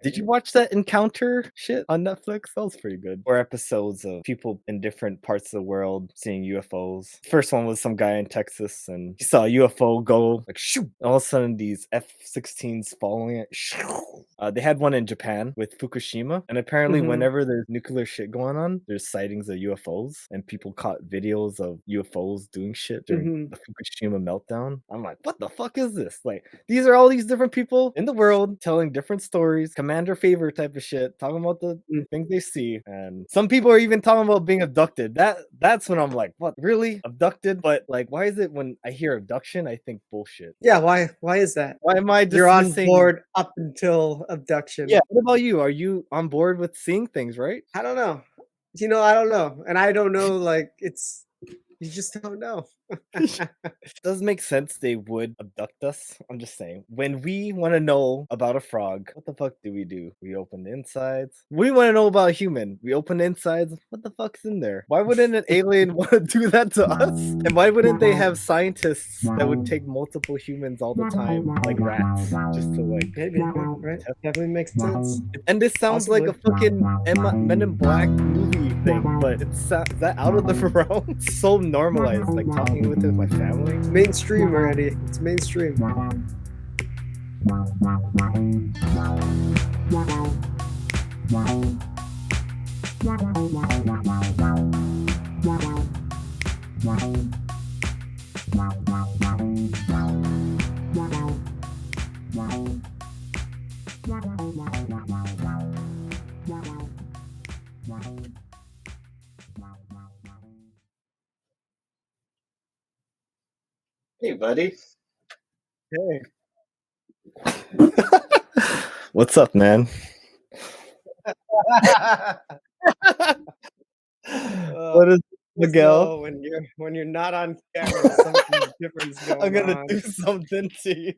Did you watch that Encounter shit on Netflix? That was pretty good. 4 episodes of people in different parts of the world seeing UFOs. First one was some guy in Texas, and he saw a UFO go like shoo. And all of a sudden, these F-16s following it. Shoo. They had one in Japan with Fukushima, and apparently, whenever there's nuclear shit going on, there's sightings of UFOs, and people caught videos of UFOs doing shit during the Fukushima meltdown. I'm like, what the fuck is this? Like, these are all these different people in the world telling different stories, commander favor type of shit, talking about the things they see, and some people are even talking about being abducted. That's when I'm like, what, really abducted? But like, why is it when I hear abduction, I think bullshit? Yeah, why is that? Why am I You're on dismissing? board up until abduction. Yeah. What about you? Are you on board with seeing things? Right? I don't know. I don't know, and I don't know. Like you just don't know. Does make sense they would abduct us. I'm just saying. When we want to know about a frog, what the fuck do? We open the insides. We want to know about a human. We open the insides. What the fuck's in there? Why wouldn't an alien want to do that to us? And why wouldn't they have scientists that would take multiple humans all the time, like rats, just to like Maybe, right? Definitely makes sense. And this sounds like a fucking Men in Black movie thing, but it's that out of the realm. It's so normalized, like talking with my family. It's mainstream already. It's mainstream. Hey, buddy. Hey. What's up, man? What is Miguel? When you're not on camera, something different's going on. I'm gonna do something to you.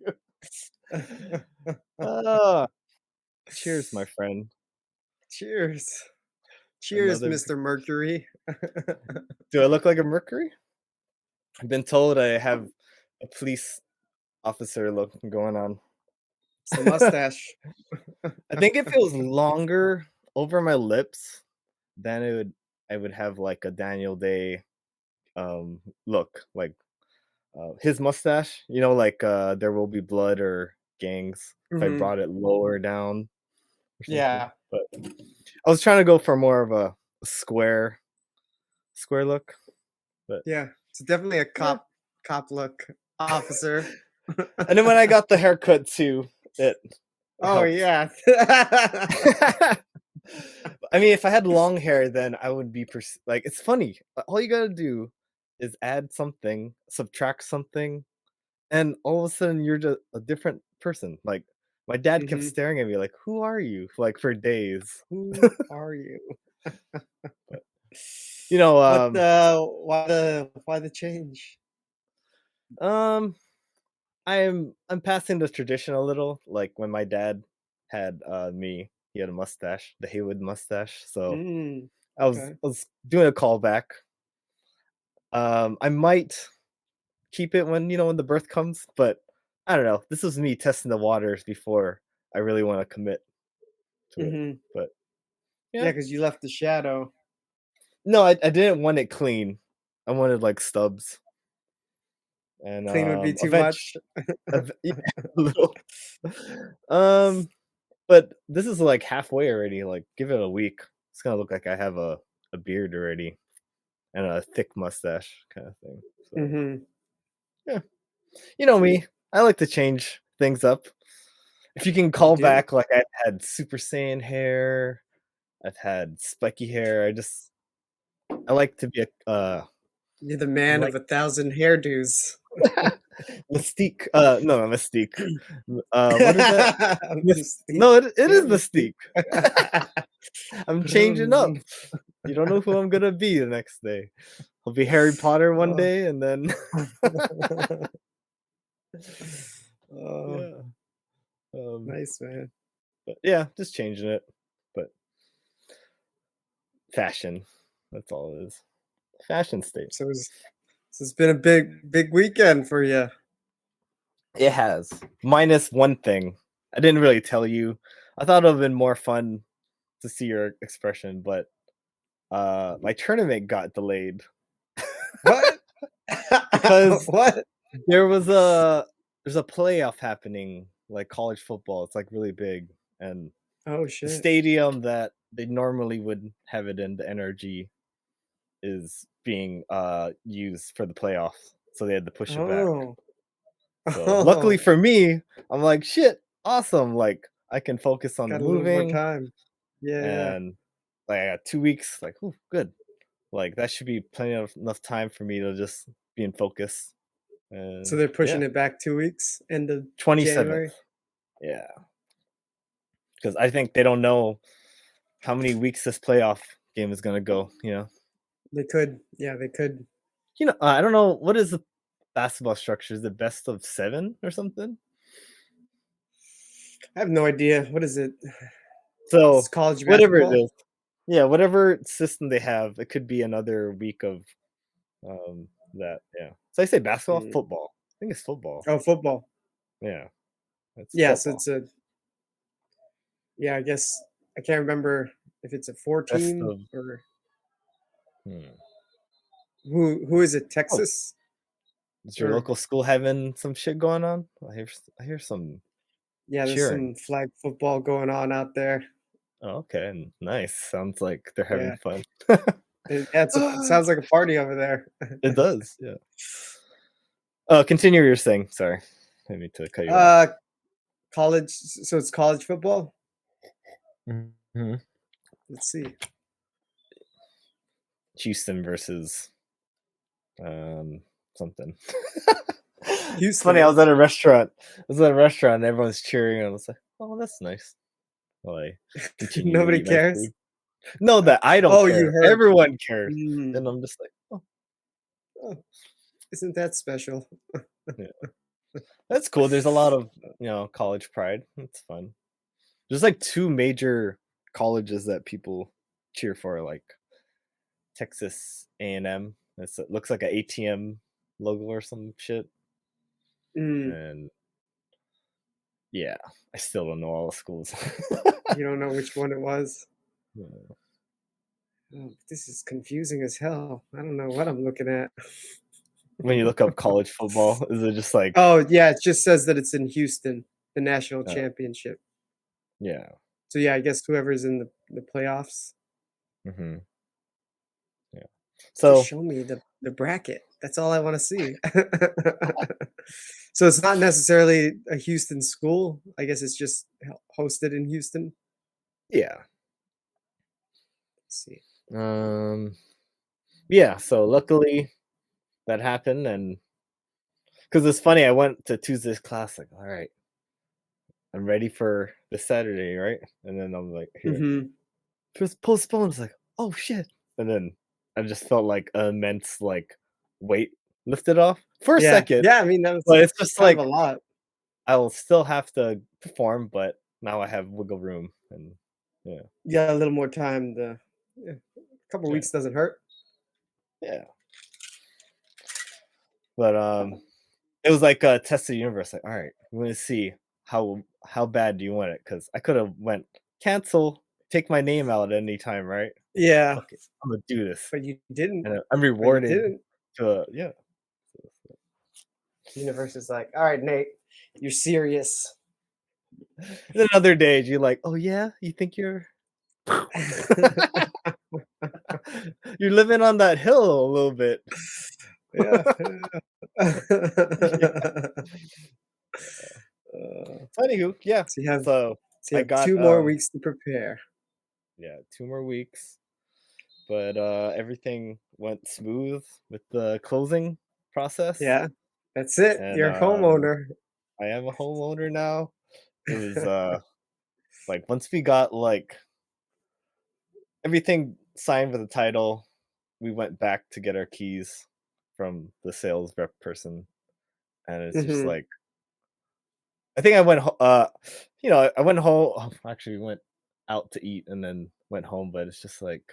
Cheers, my friend. Cheers. Cheers, Another... Mr. Mercury. Do I look like a Mercury? I've been told I have a police officer look going on. It's a mustache. I think it feels longer over my lips than I would have like a Daniel Day look, like his mustache, like There Will Be Blood or Gangs, if I brought it lower down. Yeah. But I was trying to go for more of a square look. But yeah, it's definitely a cop look, officer. And then when I got the haircut too, it helped. Yeah. I mean, if I had long hair, then I would be like, it's funny. All you gotta do is add something, subtract something, and all of a sudden you're just a different person. Like my dad kept staring at me like, "Who are you?" Like for days. Who are you? But, why the change? I'm passing the tradition a little. Like when my dad had me, he had a mustache, the Haywood mustache. So I was doing a callback. I might keep it when the birth comes, but I don't know. This was me testing the waters before I really want to commit to it. But yeah, because you left the shadow. No, I didn't want it clean. I wanted like stubs. And clean would be too much. Yeah, a little. But this is like halfway already. Like, give it a week. It's gonna look like I have a beard already and a thick mustache kind of thing. So, yeah, you know me. I like to change things up. If you can call back, like I've had Super Saiyan hair, I've had spiky hair. I like to be a. You're the man of 1,000 hairdos. Mystique. No, Mystique. What is that? No, it is Mystique. I'm changing up. You don't know who I'm gonna be the next day. I'll be Harry Potter one day, and then. Yeah. Nice, man. But yeah, just changing it. But fashion. That's all it is. Fashion state. So it's been a big weekend for you. It has. Minus one thing. I didn't really tell you. I thought it would have been more fun to see your expression, but my tournament got delayed What? because What? there was a there's a playoff happening, like college football. It's like really big, and Oh, the shit. stadium that they normally would have it in, the NRG, is being used for the playoffs, so they had to push it back. Oh. So luckily Oh, for me, I'm like, shit, awesome. Like I can focus on the got a little more moving, time. Yeah, yeah. and like I got 2 weeks. Like, ooh, good. Like that should be plenty of enough time for me to just be in focus. So And they're yeah, pushing it back 2 weeks, end of 27th. January? Yeah, because I think they don't know how many weeks this playoff game is gonna go. They could. Yeah, they could. I don't know what is the basketball structure. Is it best of 7 or something? I have no idea. What is it? It's So college whatever it basketball? is, yeah, whatever system they have, it could be another week of that. Yeah. So I say basketball, Mm. football. I think it's football. Oh, football. Yeah, it's Yeah, so football. it's a yeah, I guess I can't remember if it's a 4 Best team of. or Hmm. who is it? Oh, Texas? is your Or local school having some shit going on? I hear some yeah, there's cheering. some flag football going on out there. Oh, okay, nice. Sounds like they're having Yeah. fun. It sounds like a party over there. It does, yeah. Continue your saying. Sorry, I didn't mean to cut you off. Uh, so it's college football? Mhm. Let's see. Houston versus something. It's funny. I Houston. was at a restaurant. And everyone's cheering, and I was like, "Oh, that's nice." Well, I continue to Nobody eat my cares? food. No, that I don't Oh, you care. heard. Everyone cares, and Mm. I'm just like, "Oh, Oh, isn't that special? yeah, that's cool." There's a lot of college pride. It's fun. There's like two major colleges that people cheer for, like Texas A&M. It looks like a ATM logo or some shit, Mm, and yeah, I still don't know all the schools. you don't know which one it was? Yeah. Oh, this is confusing as hell. I don't know what I'm looking at. When you look up college football, is it just like, Oh, yeah, it just says that it's in Houston, the national uh, championship. yeah, So, yeah, I guess whoever's in the playoffs. hmm yeah. Just So show me the bracket. That's all I wanna see. So, it's not necessarily a Houston school. I guess it's just hosted in Houston? yeah, Let's see. um, yeah. So luckily that happened, and because it's funny, I went to Tuesday's class like, all right, I'm ready for the Saturday, right? And then I'm like, here, Mhm. just postponed. It's like, oh shit, and then I just felt like an immense like weight lifted off for a Yeah. second, Yeah, I mean, that was but it's just kind of a like lot. I will still have to perform, but now I have wiggle room, and yeah, You got a little more time to yeah, a couple yeah, weeks doesn't hurt. yeah. But it was like a test of the universe. Like, all right, we're gonna see how bad do you want it? Because I could have went cancel, take my name out at any time, right? Yeah, Fuck it, I'm gonna do this, but you didn't. and I'm But you rewarded didn't. to yeah. The universe is like, "All right, Nate, you're serious." And another day, you're like, oh yeah, you think you're you're living on that hill a little bit. Yeah, yeah. Yeah. Uh, So anywho, yeah. so you have So so you I have got 2 more weeks to prepare. yeah, 2 more weeks, but everything went smooth with the closing process, Yeah, that's it. and You're a homeowner. I am a homeowner now. It was like once we got like everything signed with the title, we went back to get our keys from the sales rep person, and it's just Mhm. like I think I went home. Actually, we went out to eat and then went home, but it's just like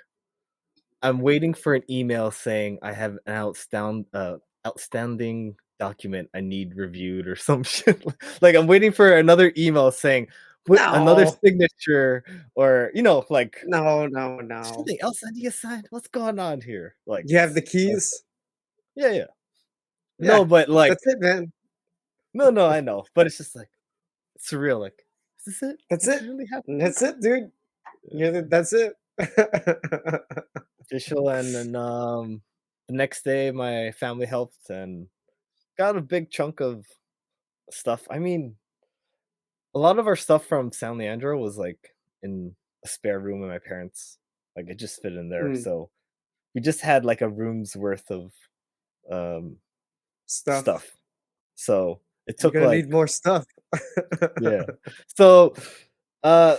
I'm waiting for an email saying I have an outstanding document I need reviewed or some shit. Like I'm waiting for another email saying put another No. signature or, like, No, no, no. something else I need to sign? What's going on here? Like, You have the keys? yeah, yeah. Yeah. No, but, like That's it, man. no, no, I know, but it's just, like, surreal, like, "Is this it? That's This it. is really happening?" That's it, dude. Yeah. That's it. Official, and then, the next day, my family helped and got a big chunk of stuff. I mean, a lot of our stuff from San Leandro was, like, in a spare room in my parents', like, it just fit in there, Mm, so we just had, like, a room's worth of, um, stuff. stuff. So, it You're took, gonna need like more stuff. yeah. So, uh,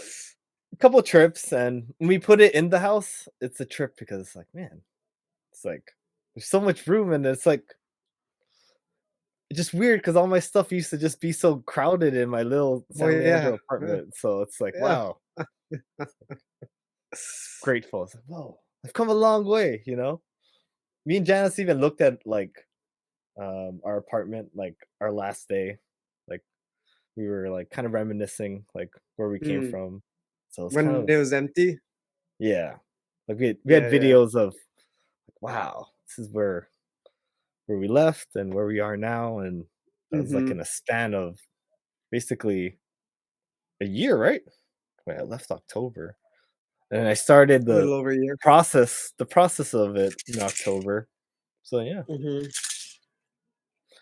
a couple trips, and when we put it in the house, it's a trip because it's like, man, it's like, there's so much room, and it's like it's just weird because all my stuff used to just be so crowded in my little Well, San yeah, Leandro apartment, so it's like, yeah. wow, it's grateful. It's like, "Whoa, I've come a long way," you know? Me and Janice even looked at, like, our apartment, like, our last day, like, we were, like, kinda reminiscing, like, where we came Mm. from, so it's kind When of it was empty? yeah. Like, we had Yeah, yeah. videos of, wow, this is where we left and where we are now, and that was, like, in Mhm. a span of basically a year, right? Wait, I left October, and I started A little over a year. the process of it in October. So, yeah. Mhm.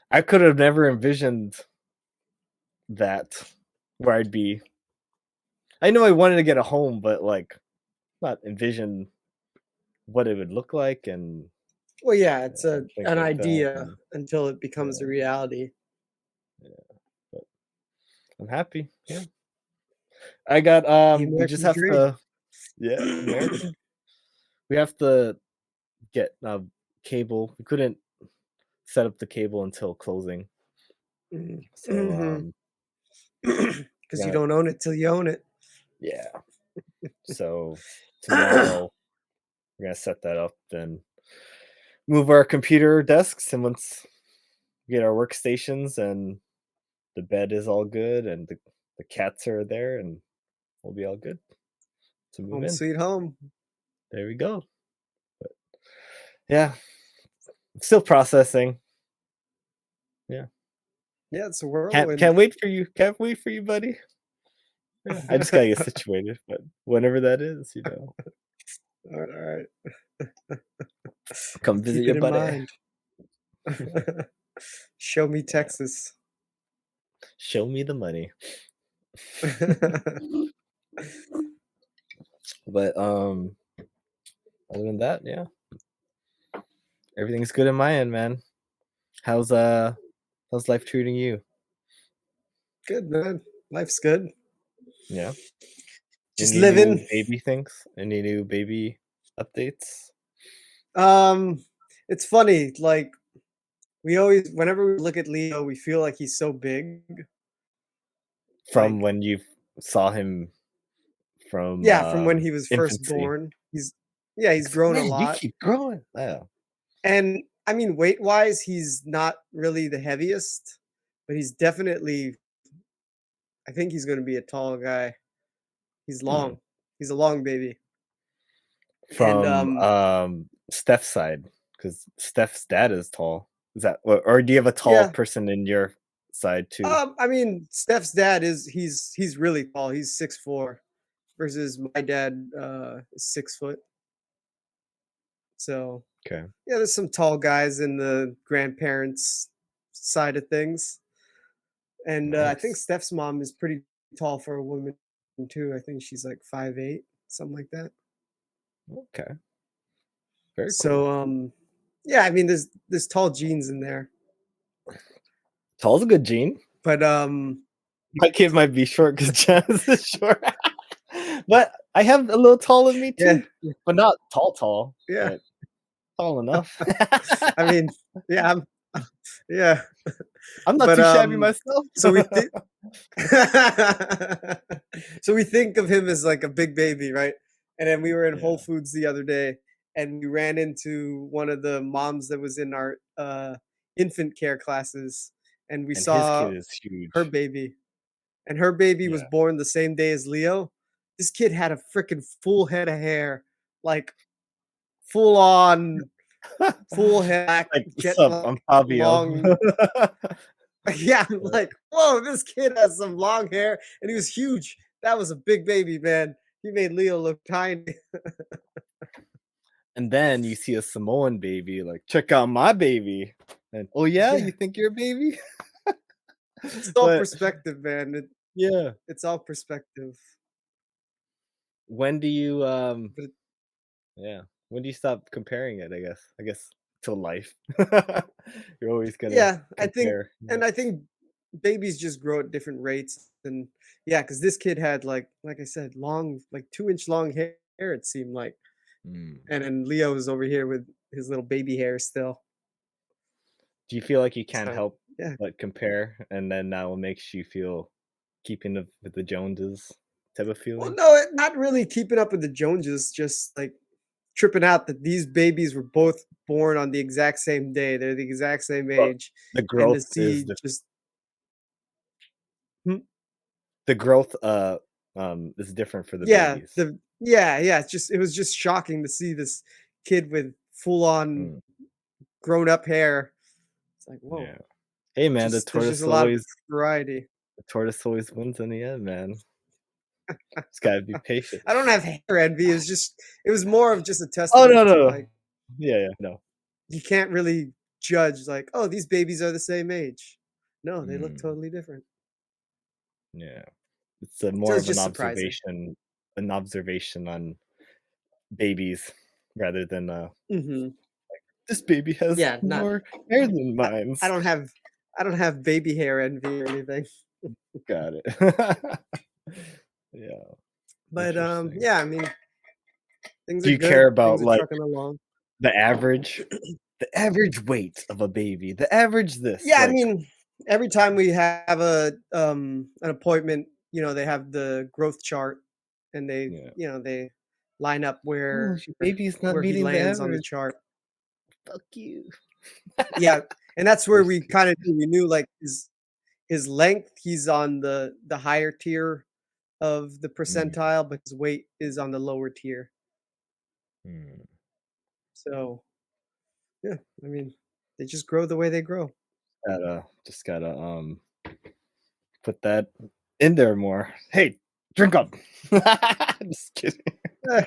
I could have never envisioned that where I'd be. I know I wanted to get a home, but, like, not envision what it would look like and, Well, yeah, it's things an like that, idea and until it becomes a yeah, reality. yeah, but I'm happy, yeah. I got, The we just American have dream. to yeah, American. We have to get, cable. We couldn't set up the cable until closing, Mhm. so, Mhm. we 'Cause you got don't own it till you own it. yeah. So, tomorrow, we're gonna set that up, then move our computer desks, and once we get our workstations and the bed is all good and the cats are there, and we'll be all good to move Home in. sweet home. There we go. But, yeah, still processing. Yeah. Yeah, it's a Can't whirlwind. wait for you. Can't wait for you, buddy. Yeah, I just gotta get situated, but whenever that is, Alright, come I'll visit keep your it in buddy. mind. Show me Yeah. Texas. Show me the money. But, other than that, yeah, everything's good in my end, man. How's, how's life treating you? Good, man. Life's good. Yeah? Just Any new living. baby things? Any new baby updates Um, it's funny, like, we always whenever we look at Leo, we feel like he's so big. from Like when you saw him from, yeah, from when he was first infancy? born. Yeah, he's It's like, grown a "Man, you lot. keep growing." Yeah. And, I mean, weight-wise, he's not really the heaviest, but he's definitely I think he's gonna be a tall guy. He's Hmm. long. He's a long baby. And, From, Steph's side, because Steph's dad is tall. Is that or do you have a tall yeah, person in your side too? I mean, Steph's dad he's really tall. He's 6'4" versus my dad, is 6 foot. So, Okay. yeah, there's some tall guys in the grandparents side of things. And, I think Nice. Steph's mom is pretty tall for a woman too. I think she's like 5'8", something like that. Okay. Very cool. So, yeah, I mean, there's tall genes in there, Tall's a good gene. but, My kid might be short because Janice is short. But I have a little tall in me yeah, too, but not tall, tall, yeah. but tall enough. I mean, yeah, yeah, I'm not but, too shabby myself. so we think so we think of him as like a big baby, right? And then we were in Whole Yeah, Foods the other day, and we ran into one of the moms that was in our, infant care classes, and we and his kid saw is her huge. baby, and her baby was Yeah. born the same day as Leo. This kid had a freaking full head of hair, like full on, full head, Like, "What's jet up? black, I'm Fabio." long. Yeah, I'm Yeah. like, whoa, this kid has some long hair, and he was huge. That was a big baby, man. He made Leo look tiny. And then you see a Samoan baby, like, "Check out my baby." And, "Oh, yeah? Yeah, You think you're a baby?" it's all But perspective, man. yeah. It's all perspective. When do you, But it, yeah, when do you stop comparing it, I guess? I guess to life. You're always gonna yeah, compare, you know? I think babies just grow at different rates, and yeah, because this kid had like I said, long, like 2 inch long hair. It seemed like, Mm. and then Leo was over here with his little baby hair still. Do you feel like you can't So help yeah. but compare, and then now it makes you feel keeping up with the Joneses type of Well, feeling? no, not really keeping up with the Joneses. Just like tripping out that these babies were both born on the exact same day. They're the exact same But age, the and to growth is see the just hmm, the growth, is different for the yeah, babies. yeah. It was just shocking to see this kid with full on Mm, grown up hair. It's like whoa, yeah. Hey, man, just there's just a lot of variety. the tortoise always wins in the end, man. Just gotta be patient. I don't have hair envy. It was more of just a Oh, no, testament no, to no. like Yeah, yeah, no. you can't really judge like, oh, these babies are the same age. No, they look Mm, totally different. yeah. It's a So more it's of just surprising. an observation on babies rather than, Mhm. "This baby has Yeah, not more hair than I I mines." don't have I don't have baby hair envy or anything. Got it. Yeah, But, interesting. yeah, I mean, things Do are you care good. about, Things are like, trucking along. the average weight of a baby, the average this, Yeah, I like, mean, every time we have an appointment, they have the growth chart and yeah. they line up "Oh, your baby's not where he meeting the lands on the average. chart. Fuck you." Yeah, and that's where Just we kinda knew. We knew, like, his length, he's on the higher tier of the mm, percentile, but his weight is on the lower tier. mm. So, yeah, I mean, they just grow the way they grow. Just gotta, put that in there more. "Hey, drink up." Just kidding. Eh,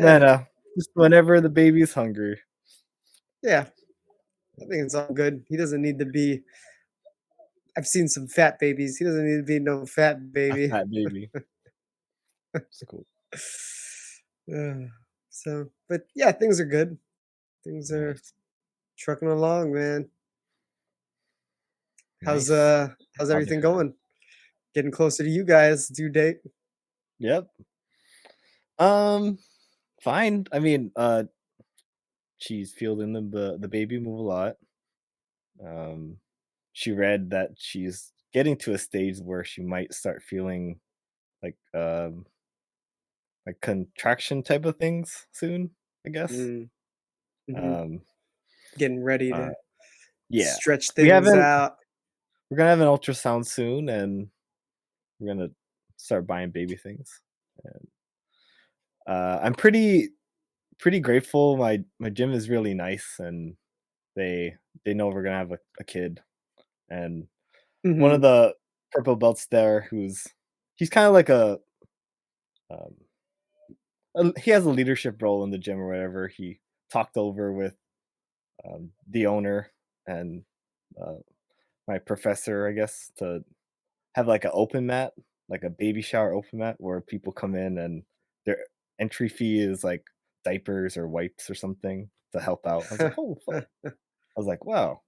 Man, eh, just whenever the baby's hungry. yeah, I think it's all good. He doesn't need to be I've seen some fat babies. He doesn't need to be no fat A baby. fat baby. It's cool. Uh, so, but yeah, things are good. Things are Nice. trucking along, man. How's Nice. how's Proud to everything hear that. going? Getting closer to you guys' due date. Yep. Um, fine. I mean, she's feeling the baby move a lot. Um, she read that she's getting to a stage where she might start feeling like, like contraction type of things soon, I guess. Mm, mhm. Um, Getting ready uh, to yeah. stretch We things haven't out. we're gonna have an ultrasound soon, and we're gonna start buying baby things. And, I'm pretty grateful. My gym is really nice, and they they know we're gonna have a kid. And one of Mhm. the purple belts there, he's kind of like um, he has a leadership role in the gym or whatever. He talked over with the owner and uh, my professor, I guess, to have like an open mat, like a baby shower open mat, where people come in and their entry fee is like diapers or wipes or something to help out. I was like, oh fuck. I was like, wow,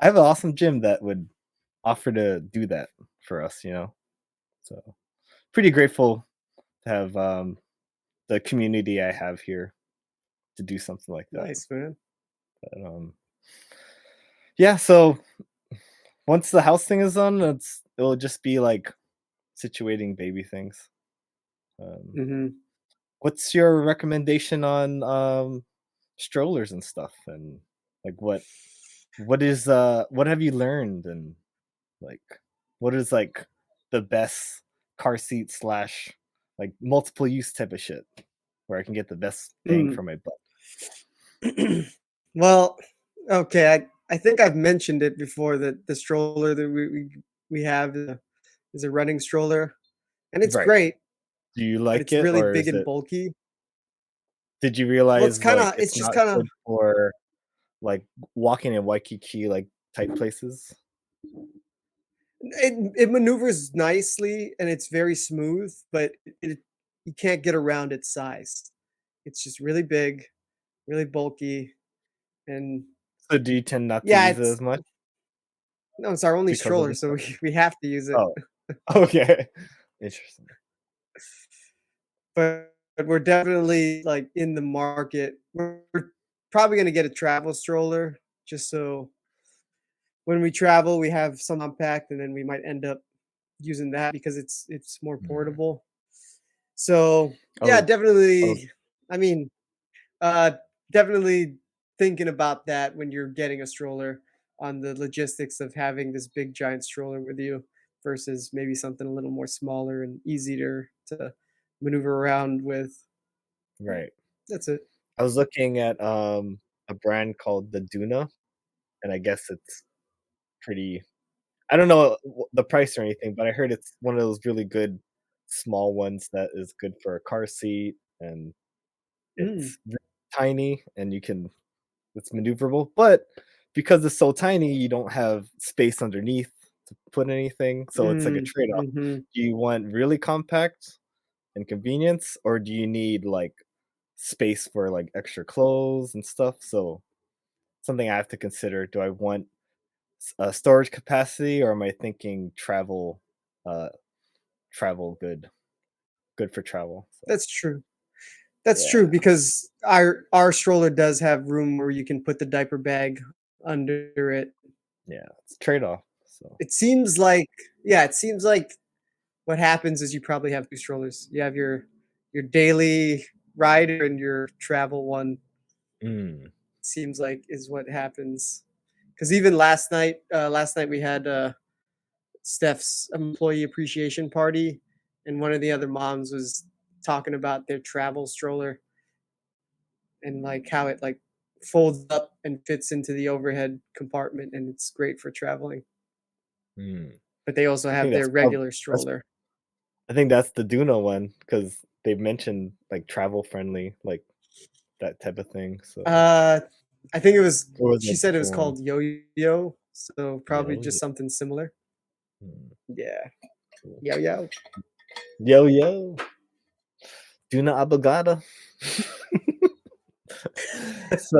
I have an awesome gym that would offer to do that for us, you know? So pretty grateful to have the community I have here to do something like that. Nice, man. But, yeah, so once the house thing is done, it'll just be like situating baby things. Um, Mhm. what's your recommendation on strollers and stuff? And like what have you learned, and like what is like the best car seat slash like multiple use type of shit where I can get the best bang Mm. for my buck. Well, okay, I think I've mentioned it before that the stroller that we have is a running stroller, and it's Right. great, Do you but like it's it really or big is and it bulky. did you Well, it's realize like kinda it's it's just not kinda good for like walking in Waikiki like type places? it maneuvers nicely and it's very smooth, but it you can't get around its size. It's just really big, really bulky, and So do you tend not to yeah, use it it's as much no, it's our only because of stroller, the so size? we have to use it. Oh, okay. Interesting. But we're definitely, like, in the market. We're probably gonna get a travel stroller just so when we travel, we have some compact, and then we might end up using that because it's more Mm. portable. So, I yeah, was I was definitely I mean, uh, definitely thinking about that when you're getting a stroller on the logistics of having this big giant stroller with you versus maybe something a little more smaller and easier to maneuver around with. right. That's it. I was looking at, a brand called the Duna, and I guess it's pretty I don't know the price or anything, but I heard it's one of those really good small ones that is good for a car seat, and Mm, it's tiny, and it's maneuverable, but because it's so tiny, you don't have space underneath to put anything, so it's like a trade-off. mhm. Do you want really compact and convenience, or do you need, like, space for, like, extra clothes and stuff? So, something I have to consider, do I want storage capacity, or am I thinking uh, travel good for travel, so, That's true. That's true yeah, because our stroller does have room where you can put the diaper bag under it. yeah, it's a trade-off, so It seems like yeah, it seems like what happens is you probably have 2 strollers. You have your daily rider and your travel one, mm, seems like is what happens. Because even last night we had, Steph's employee appreciation party, and one of the other moms was talking about their travel stroller and, like, how it, like, folds up and fits into the overhead compartment, and it's great for traveling. mm. But they also I have think their regular that's stroller. I think that's the Duna one because 'cause they've mentioned, like, travel friendly, like, that type of thing, so Uh, I think it was or was it she a said it was different one? called Yo-Yo, so probably Yo, just yo, something similar. mm, Yeah. cool. Yo-Yo. Yo, yo, Duna Abogada. So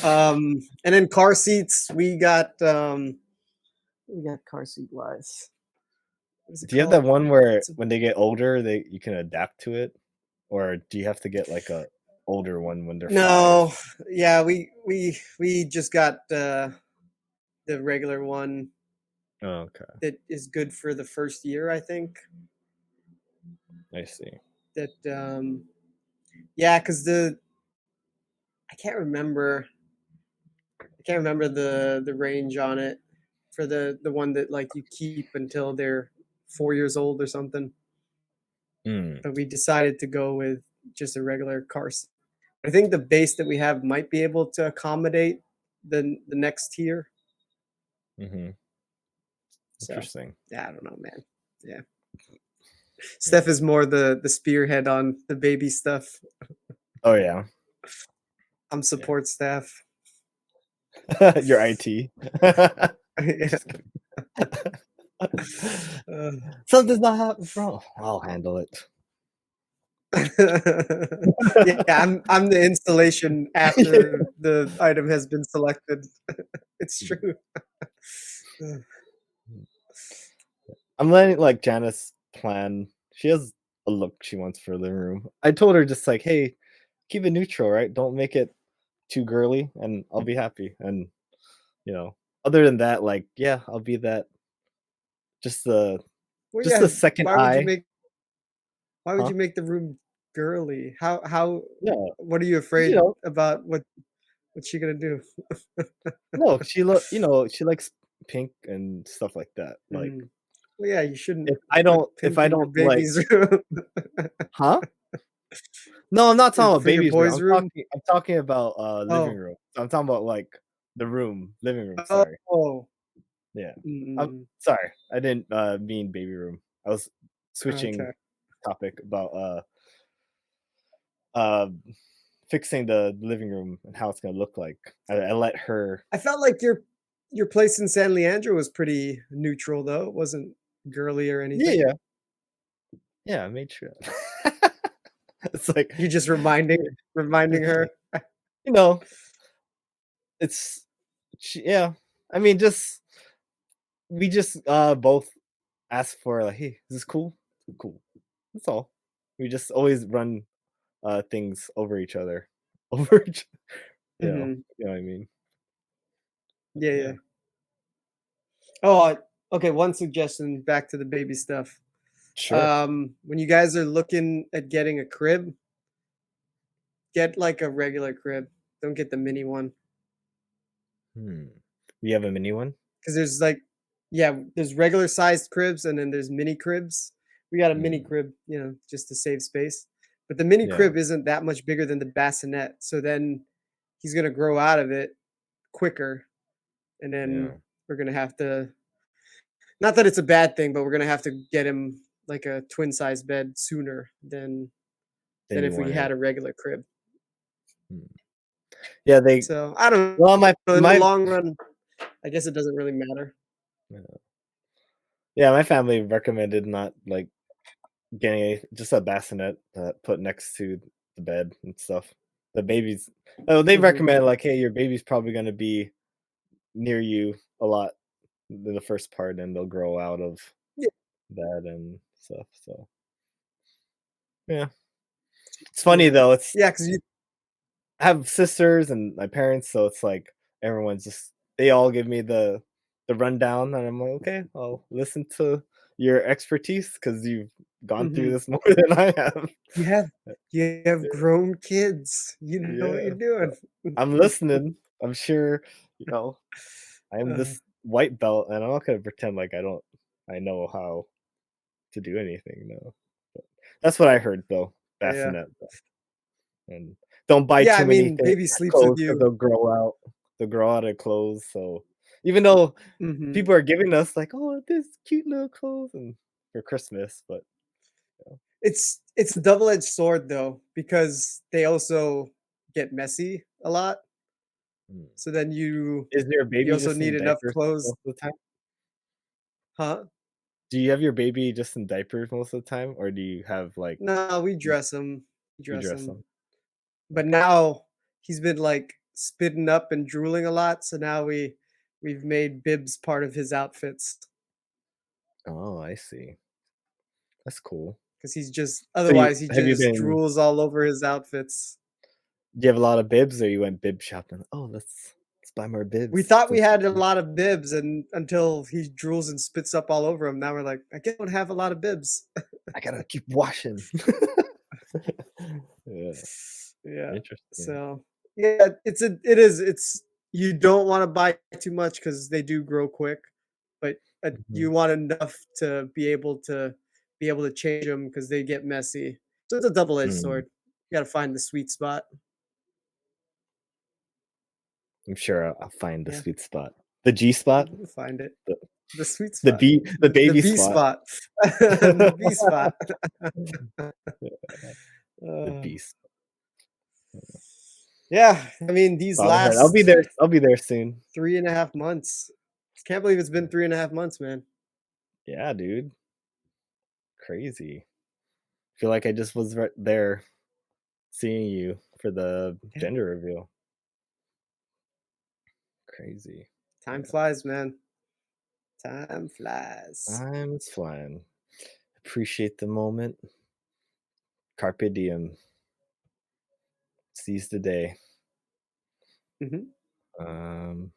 And then car seats, we got car seat wise. What is it do you have that called? one where It's a when they get older, they you can adapt to it? Or do you have to get, like, a older one when they're 5? no, yeah, we just got, the regular one Oh, okay, that is good for the first year, I think. I see. That, yeah, because I can't remember the range on it for the one that, like, you keep until they're 4 years old or something, Mm, but we decided to go with just a regular car seat. I think the base that we have might be able to accommodate the next tier, mhm, so, interesting. yeah, I don't know, man. Yeah. Steph Yeah. is more the spearhead on the baby stuff. Oh, yeah. I'm Yeah. support staff. Your IT. Yeah. Just kidding. Uh, Something's not happening, bro. I'll handle it. yeah, I'm the installation after the item has been selected. It's true. I'm letting, like, Janice plan. She has a look she wants for the room. I told her just like, "Hey, keep it neutral, right? Don't make it too girly, and I'll be happy." And, you know, other than that, like, yeah, I'll be that just the Well, just yeah, the second why would you eye. make why would Huh? you make the room girly? How No, what are you 'cause, afraid about what's she gonna do? no, she likes pink and stuff like that. Like Mhm. Well, yeah, you shouldn't if I put don't if pink I in your don't like baby's room. huh? No, I'm not talking about For your baby's room. boy's room? I'm talking about living Oh. room. I'm talking about like the room, living room, sorry. Oh. Yeah. I'm Mm, sorry. I didn't mean baby room. I was switching okay. topic about uh fixing the living room and how it's gonna look like. I let her. I felt like your place in San Leandro was pretty neutral, though. It wasn't girly or Yeah, anything. yeah. Yeah, I made sure. It's like You just reminding her? you know, it's yeah. I mean, just we just both ask for like, hey, is this cool? Cool. That's all. We just always run things over each other. Over each Mhm. you know what I mean? Yeah, yeah. Yeah. Oh, okay, one suggestion back to the baby stuff. Sure. When you guys are looking at getting a crib, get like a regular crib. Don't get the mini one. Hmm. You have a mini one? Because there's like, yeah, there's regular sized cribs and then there's mini cribs. We got a mini Hmm. crib, just to save space. But the mini Yeah. crib isn't that much bigger than the bassinet. So then he's gonna grow out of it quicker. And then Yeah. we're gonna have to, not that it's a bad thing, but we're gonna have to get him like a twin size bed sooner than Then you if we wanted. had a regular crib. Hmm. Yeah, they So I don't well know, in the my long run, I guess it doesn't really matter. yeah, my family recommended not like getting just a bassinet put next to the bed and stuff. The babies they Mhm. recommend like, hey, your baby's probably gonna be near you a lot in the first part and they'll grow out of Yeah, that and stuff. So yeah. It's funny yeah. though, it's Yeah, 'cause you I have sisters and my parents, so it's like everyone's just they all give me the rundown, and I'm like, okay, I'll listen to your expertise because you've gone through mhm. this more than I have. You have you have grown kids. You know what Yeah, you're doing. so I'm listening. I'm sure, you know, I am Uh, this white belt, and I'm not gonna pretend like I know how to do anything. No, but that's what I heard though. yeah. Bassinet, and don't buy Yeah, I too many mean, things baby sleeps with clothes because you. they'll grow out. They'll grow out of clothes. So even though Mhm. people are giving us like, oh, this cute little clothes and for Christmas, but It's a double-edged sword though, because they also get messy a lot. mm. So then Is your you baby also just need in enough diapers clothes. most of the time? Huh? Do you have your baby just in diapers most of the time, or do you have like No, we you dress him. We you dress dress him. them? But Okay. now he's been like spitting up and drooling a lot, so now we've made bibs part of his outfits Oh, I see. That's cool. because he's just So you otherwise he have you just been? drools all over his outfits. Do you have a lot of bibs, or you went bib shopping? Oh, let's buy more We bibs. thought we had a lot of bibs and until he drools and spits up all over him, now we're like, I guess I don't have a lot of bibs. I gotta keep washing. Yeah, Yeah. interesting. So, yeah, it's you don't wanna buy too much because they do grow quick, but, Mhm. you want enough to be able to change them because they get messy. So it's a double-edged Mm, sword. You gotta find the sweet spot. I'm sure I'll find the Yeah, sweet spot. The G spot? you'll find it. The The sweet the spot. B the The baby B spot. spot. The B spot. The Uh, beast. yeah, I mean, these Fatherhood. last I'll be there soon. 3.5 months. Can't believe it's been 3.5 months, man. Yeah, dude. Crazy. Feel like I just was right there seeing you for the Yeah, gender reveal. Crazy. time Yeah. flies, man. Time flies. Time is flying. Appreciate the moment. Carpe diem. Seize the day. Mhm. Um,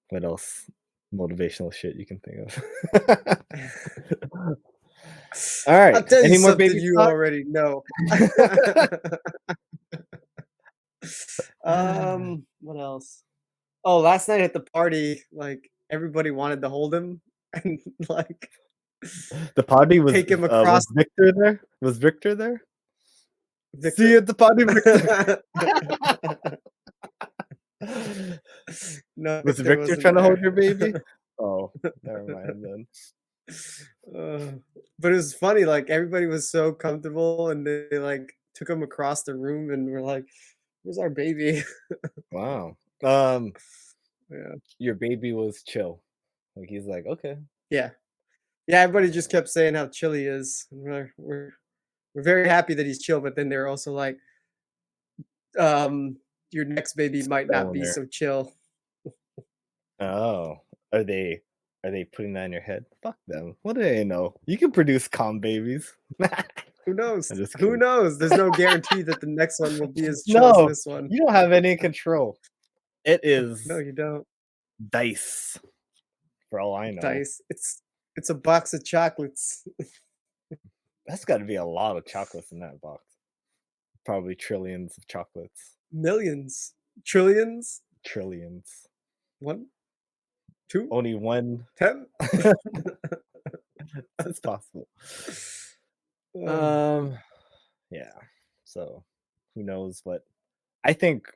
what else? Motivational shit you can think of. All right. I'll tell you Any more something baby you talk? already know. What else? Oh, last night at the party, like everybody wanted to hold him and, like, The party was take him across Victor there? Was Victor there? See you Victor? at the party, Victor. No, Was Victor Victor wasn't trying to hold there. your baby? Oh, never mind then. Uh, but it was funny, like, everybody was so comfortable, and they, like, took him across the room and were like, "Where's our baby?" Wow. Yeah. Your baby was chill. Like, he's like, "Okay." Yeah. Yeah, everybody just kept saying how chill he is, and we're very happy that he's chill, but then they're also like, "Your next baby might not be Stoner. so chill." Oh, are they putting that in your head? Fuck them. What do they know? You can produce calm babies. Who knows? I'm just Who kidding. knows? There's no guarantee that the next one will be as chill as No, this one. you don't have any control. It No, is you don't. dice, for all I know. Dice. It's a box of chocolates. That's gotta be a lot of chocolates in that box. Probably trillions of chocolates. Millions. Trillions? Trillions. 1, 2, Only one 10? that's possible. Uh, Um, yeah. So, who knows what I think,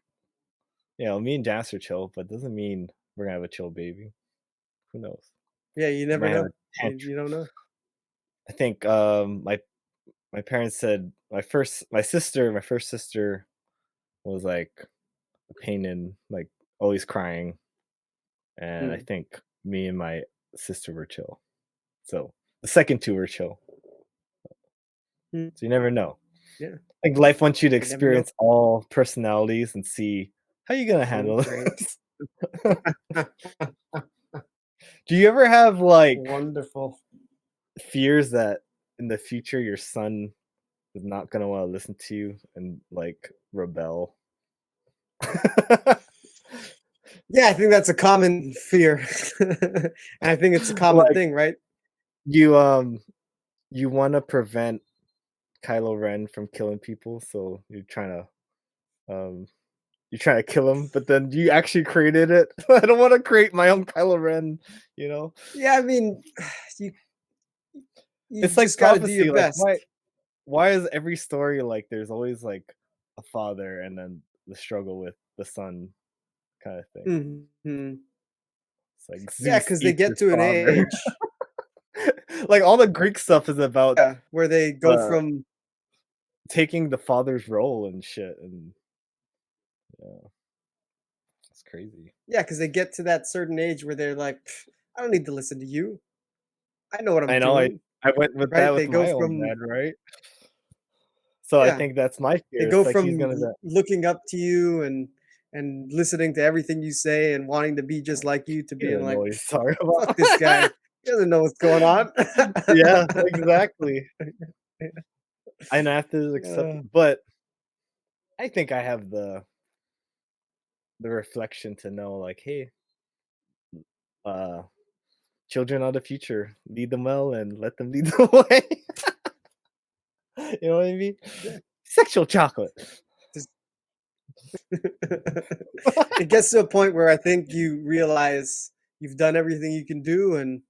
me and Janice are chill, but doesn't mean we're gonna have a chill baby. Who knows? yeah, you We never might have a know. You tantrum. don't know. I think, my parents said my first sister was, like, a pain in like, always crying, and I Mm. think me and my sister were chill. So, the second 2 were chill. Mm. So you never know. Yeah, I think life wants you to you never know. experience all personalities and see how you gonna Oh, handle great. this. Do you ever have, like, Wonderful. fears that in the future your son is not gonna wanna listen to you and, like, rebel? Yeah, I think that's a common fear. And I think it's a common Like, thing, right? you, you wanna prevent Kylo Ren from killing people, so you're trying to kill him, but then you actually created it. I don't wanna create my own Kylo Ren, you know? Yeah, I mean, you you It's like just gotta do your prophecy, like, best. why is every story like there's always, like, a father and then the struggle with the son kinda thing? Mhm. It's like Yeah, Zeus because they eats get his to an father. age, Like, all the Greek stuff is about, yeah, where they go uh, from taking the father's role and shit, and yeah, it's crazy. yeah, because they get to that certain age where they're like, "Pff, I don't need to listen to you. I know what I'm I know doing." I went with that Right? They with go my own from dad, right? So I yeah, think that's my they fear. go It's like he's from gonna be looking up to you and listening to everything you say and wanting to be just like you to he being doesn't know like, what he's talking "Fuck this guy. about. He doesn't know what's going on." Yeah, exactly. And I have to accept Uh, it, but I think I have the reflection to know, like, "Hey, uh, children are the future. Lead them well and let them lead the way." You know what I mean? yeah, Sexual chocolate. just it gets to a point where I think you realize you've done everything you can do, and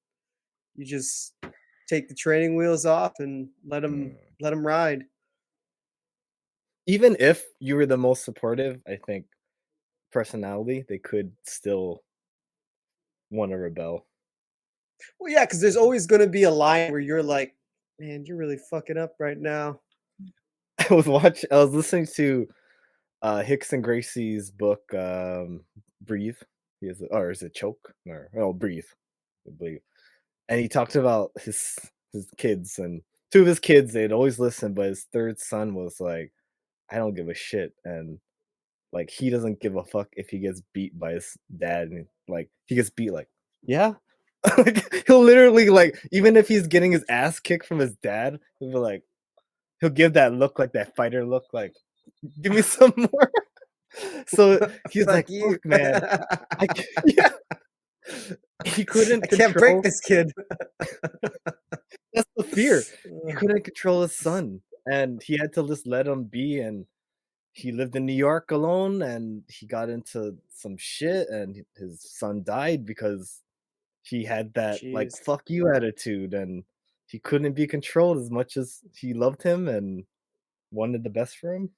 you just take the training wheels off and Mm. let them ride. Even if you were the most supportive, I think personality, they could still wanna rebel. Well, yeah, because there's always gonna be a line where you're like, "Man, you're really fucking up right now." I was listening to, Hicks and Gracie's book, Breathe. He has or is it Choke? Or oh, Breathe, I believe. And he talked about his kids, and 2 of his kids, they'd always listen, but his 3rd son was like, "I don't give a shit," and, like, he doesn't give a fuck if he gets beat by his dad, and, like, he gets beat, like, "Yeah?" Like, he'll literally, like, even if he's getting his ass kicked from his dad, he'll be like he'll give that look, like that fighter look, like, "Give me some more." So, he's Fuck like, you. "Fuck, man." I c yeah. He couldn't I can't break control this kid. that's the fear. He Ugh. couldn't control his son, and he had to just let him be, and he lived in New York alone, and he got into some shit, and his son died because he had that like Jeez. fuck you attitude, and he couldn't be controlled as much as he loved him and wanted the best for him.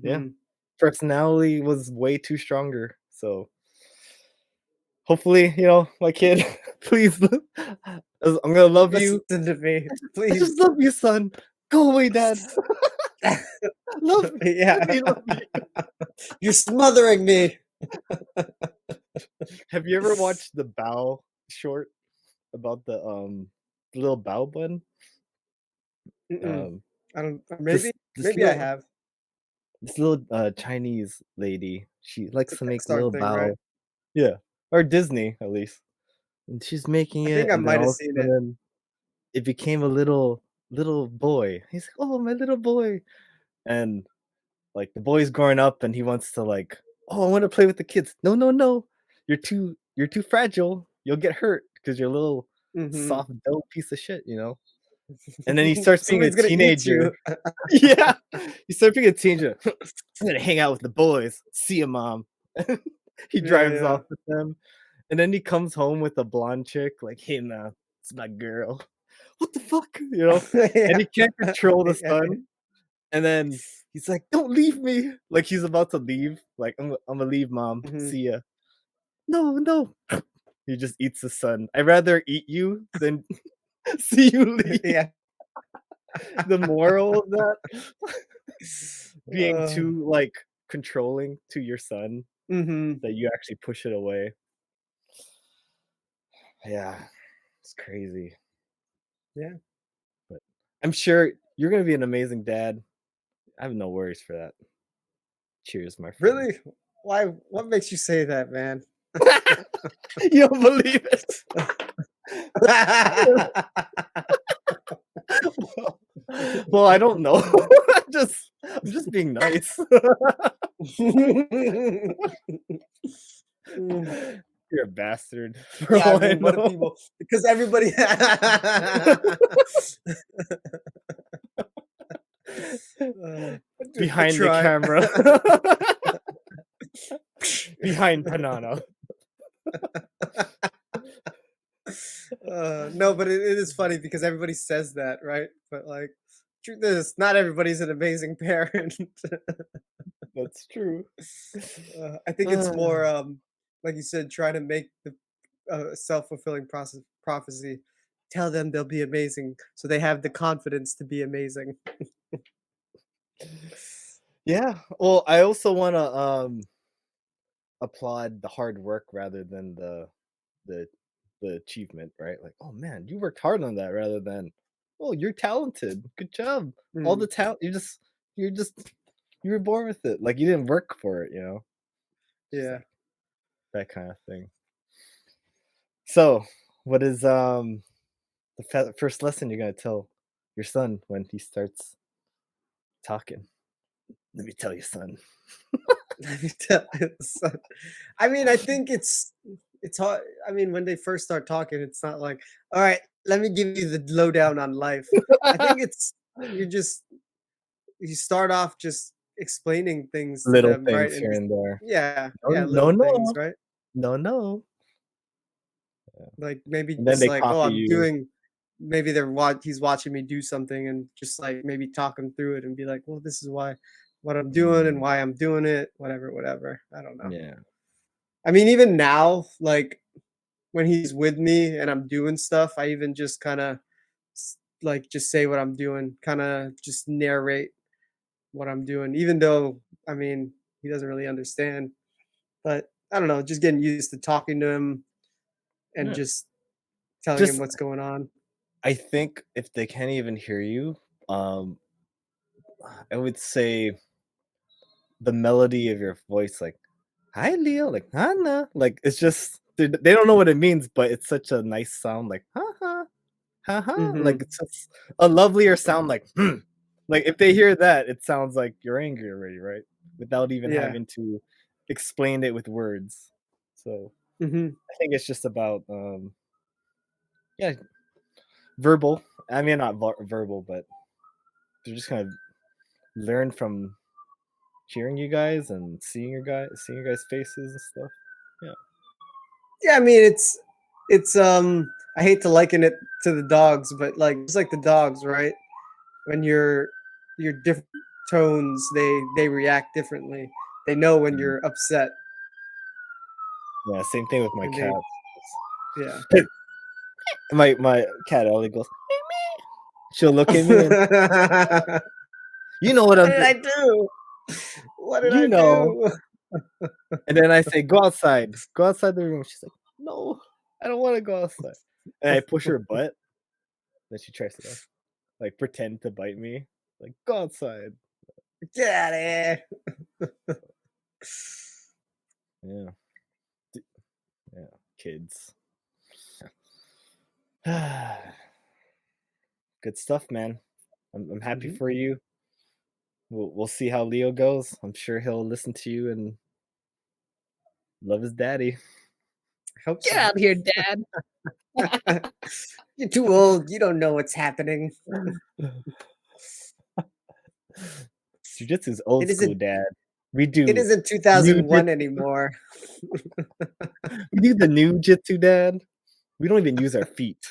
Yeah. Mhm. Personality was way too stronger. So hopefully, my kid, please, I'm gonna love Listen you. to me, I just please. love you, son. Go away, dad. Love Let Yeah. me love you. You're smothering me. Have you ever watched the Bow short about the little Bow bun? Mm-mm. Um, I don't this maybe this maybe I little have. this little Chinese lady, she It's a likes to make Pixar little thing, right? Bow. Yeah, or Disney at least. And she's making I think it, I and then might have all of seen a it. sudden it became a little boy. He's like, "Oh, my little boy," and like the boy's growing up, and he wants to like, "Oh, I want to play with the kids." No, no, no, you're too fragile. You'll get hurt because you're a little Mhm. soft, dough piece of shit. And then he starts being a Somebody's gonna eat teenager. you. Yeah, he starts being a teenager. I'm gonna hang out with the boys. See ya, mom. He Yeah, drives yeah. off with them, and then he comes home with a blonde chick. Like, hey, man, it's my girl. What the fuck, And Yeah. he can't control the Yeah. son. And then he's like, "Don't leave me!" Like he's about to leave. Like, I'm gonna leave, mom. Mhm. See ya. No, no. He just eats the son. I'd rather eat you than see you leave. Yeah. The moral of that, being Uh, too like controlling to your son mhm. that you actually push it away. Yeah, it's crazy. Yeah. But I'm sure you're gonna be an amazing dad. I have no worries for that. Cheers, my friend. Really? Why what makes you say that, man? You don't believe it. Well, well, I don't know. I'm just being nice. Mm. You're a bastard for Yeah, I all I mean, what do know. people because everybody I Behind the try. camera. Behind Panana. No, but it is funny because everybody says that, right? But like, truth is, not everybody's an amazing parent. That's true. I think it's Uh, more, like you said, trying to make the self-fulfilling process prophecy. Tell them they'll be amazing, so they have the confidence to be amazing. yeah. Well, I also wanna applaud the hard work rather than the the achievement, right? Like, oh man, you worked hard on that rather than, oh, you're talented. Good job. All the Mm, talent you're just you were born with it. Like you didn't work for it. Just yeah. like that kind of thing. So, what is the first lesson you're gonna tell your son when he starts talking? Let me tell you, son. Let me tell you, son. I mean, I think it's hard. I mean, when they first start talking, it's not like, all right, let me give you the lowdown on life. I think it's you're just you start off just explaining things to Little them, right? things And here just and there. yeah, No, yeah, no, little things, no, right? no, no. Like maybe And then just they like, oh, copy I'm you. doing. Maybe he's watching me do something, and just like maybe talk him through it, and be like, well, this is why, what I'm doing, and Mm, why I'm doing it, whatever, whatever. I don't know. yeah. I mean, even now, like when he's with me and I'm doing stuff, I even just kind of like just say what I'm doing, kind of just narrate what I'm doing, even though I mean he doesn't really understand. But I don't know, just getting used to talking to him and Yeah. just telling him Just what's going on. I think if they can't even hear you, um, I would say the melody of your voice, like, "Hi, Leo," like, "Hannah," like, it's just they don't know what it means, but it's such a nice sound, like, "Ha ha, ha ha," like, Mhm. it's just a lovelier sound, like, "Hmm." Like, if they hear that, it sounds like you're angry already, right? Without even Yeah. having to explain it with words. So, Mhm. I think it's just about, yeah, verbal. I mean, not verbal, but they're just gonna learn from cheering you guys and seeing your guys' faces and stuff. Yeah. Yeah, I mean, It's I hate to liken it to the dogs, but like just like the dogs, right? When your different tones, they react differently. They know when Mhm. you're upset, Yeah, same thing with my and they cat. yeah. My cat Ellie goes. She'll look at me and What you know what I'm did I doing. do? What did I You know. do? And then I say, "Go outside. Go outside the room." She's like, "No, I don't want to go outside." And I push her butt. Then she tries to like pretend to bite me. Like, go outside. Get out of here. Yeah, yeah, kids. Good stuff, man. I'm happy Mhm. for you. We'll see how Leo goes. I'm sure he'll listen to you and love his daddy. I hope Get so. out of here, Dad. You're too old. You don't know what's happening. Jiu-jitsu's old It school, isn't. Dad. We It do isn't new 2001 jitsu. anymore. We do the new jitsu, Dad. We don't even use our feet.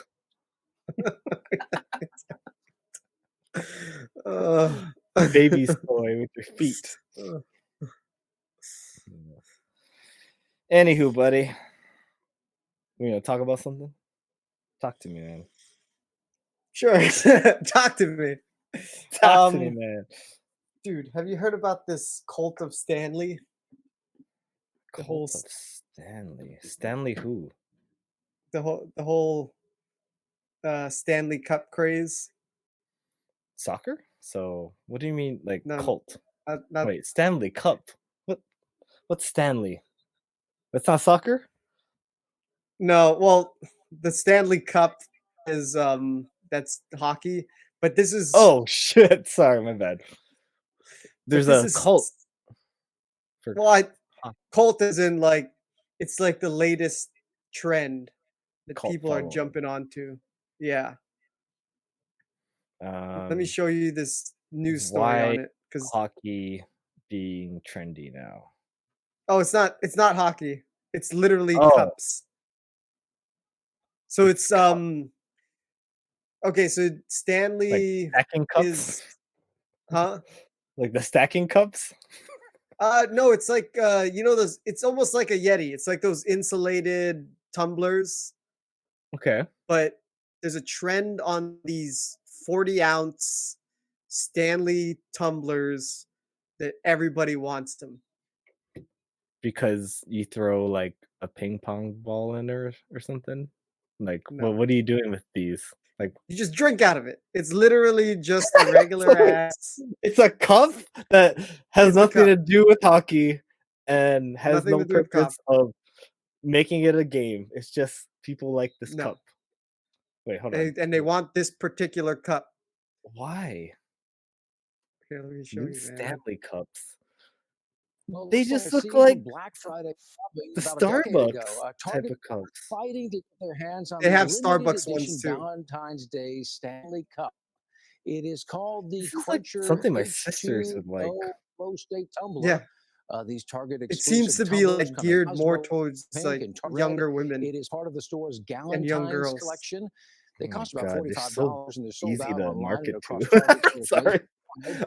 Uh, Baby's toy with your feet. Anywho, buddy, we gonna talk about something? Talk to me, man. sure. Talk to me. Talk to me, man. Dude, have you heard about this cult of Stanley? The whole, Cult of Stanley. Stanley who? the whole Stanley Cup craze. Soccer? So what do you mean like No, cult? not Wait, Stanley Cup. What what's Stanley? That's not soccer? no. Well, the Stanley Cup is that's hockey, but this is Oh shit. Sorry, my bad. but There's this a is cult for well, cult is in like it's like the latest trend that cult people are following. jumping onto. Yeah. Let me Um show you this news story why on it because hockey being trendy now? oh, it's not hockey. It's literally Oh, cups. So it's it's cup. okay, so Like Stanley stacking cups? is huh? Like the stacking cups? No, it's like you know those it's almost like a Yeti. It's like those insulated tumblers, Okay. but there's a trend on these 40-ounce Stanley tumblers that everybody wants them. Because you throw like a ping pong ball in or something? Like No. what are you doing with these? Like You just drink out of it. It's literally just a regular ass it's a cup that has it's a nothing cup. to do with hockey and has Nothing to no do with purpose coffee. of making it a game. It's just people like this No. cup. Wait, hold on. And they want this particular cup. Why? Here, let me show New you, man. Stanley Cups. Well, it They looks like just a look scene like from Black Friday shopping the about a decade ago. Starbucks type Target of cups. fighting to get their hands on They the have limited Starbucks edition ones too. Valentine's Day Stanley Cup. It is called the This is like Cruncher something my sisters would like. H2O Low State Yeah. Tumbler. These Target It seems exclusive to be tumblers like come in geared more Cosmo towards pink like and red. younger women It is part of the store's and young Galentine's girls. collection. They Oh my cost about god, they're so $45 and they're sold easy out to online and market to. across Target stores Sorry. nationwide.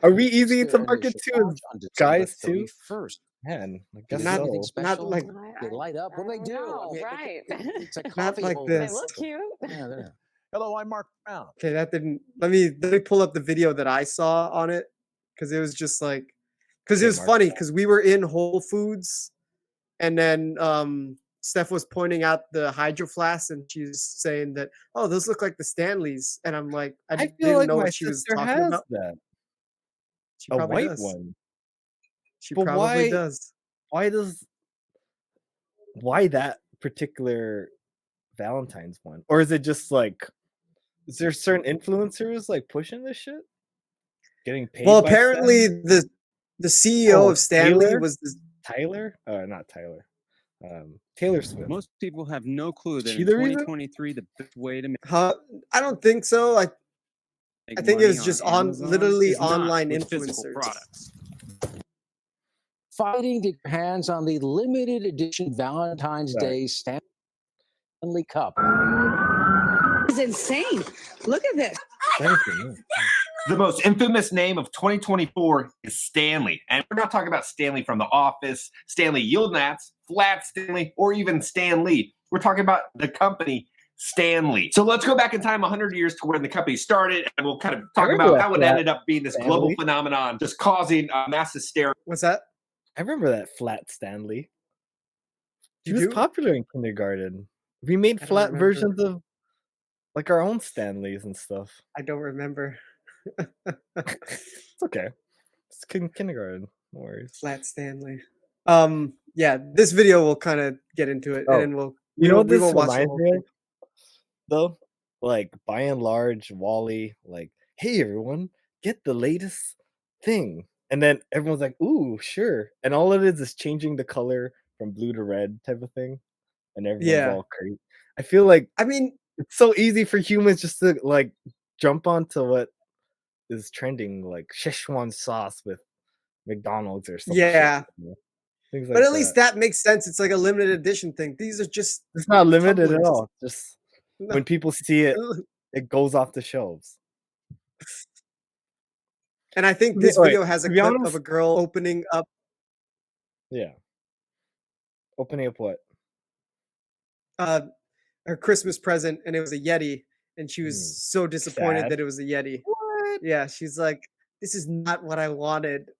Are we easy Their to market initial to as launch on December guys too? 31st. Man, I Do guess you need Not anything so. not special? like They light up. What do they don't do? I know, mean, right. it's a not coffee like holder. They this. look cute. Yeah, there. Hello, I'm Mark Brown. Okay, that didn't let me pull up the video that I saw on it because it was just like because it Okay, was Mark. funny because we were in Whole Foods and then Steph was pointing out the Hydro Flask and she's saying that oh those look like the Stanleys and I'm like I I feel didn't like know my what she was sister talking has about. that. She A probably white does. one. She But probably does. why does why that particular Valentine's one? Or is it just like is there certain influencers like pushing this shit? Getting Well, paid by apparently Stanley? the CEO Oh, of Stanley Taylor? was this, Tyler? Not Tyler. Taylor Swift. Most people have no clue Is that she in the reason? 2023, the best way to huh? I don't think so. I make think it money was on just Amazon literally is not online with physical influencers. products. Fighting to get your hands on the limited edition Valentine's Right. Day Stanley. Stanley Cup. It's insane. Look at this. The most infamous name of 2024 is Stanley. And we're not talking about Stanley from The Office, Stanley Yieldnats, Flat Stanley, or even Stan Lee. We're talking about the company Stanley. So let's go back in time 100 years to when the company started, and we'll kind of talk about how it ended up being this global phenomenon, just causing mass hysteria. What's that? I remember that Flat Stanley. He You was do? popular in kindergarten. We made I don't flat remember. versions of like our own Stanleys and stuff. I don't remember. It's okay. It's kindergarten. No worries. Flat Stanley. Yeah, this video will kind of get into it, Oh, and then we'll You know what we this won't watch the reminds whole me thing. of, though? Like, by and large, Wally, like, hey, everyone, get the latest thing. And then everyone's like, ooh, sure. And all it is changing the color from blue to red type of thing. And everyone's Yeah. all crazy. I feel like I mean, it's so easy for humans just to, like, jump onto what is trending, like Szechuan sauce with McDonald's or something. yeah, Things but like at least that makes sense. It's like a limited edition thing. These are just it's not limited at tumblers. all. Just No. when people see it, it goes off the shelves. And I think To be- this wait, video has a to be clip of honest- a girl opening up. Yeah. Opening up what? Her Christmas present, and it was a Yeti, and she was so disappointed Sad. that it was a Yeti. What? Yeah, she's like, "This is not what I wanted."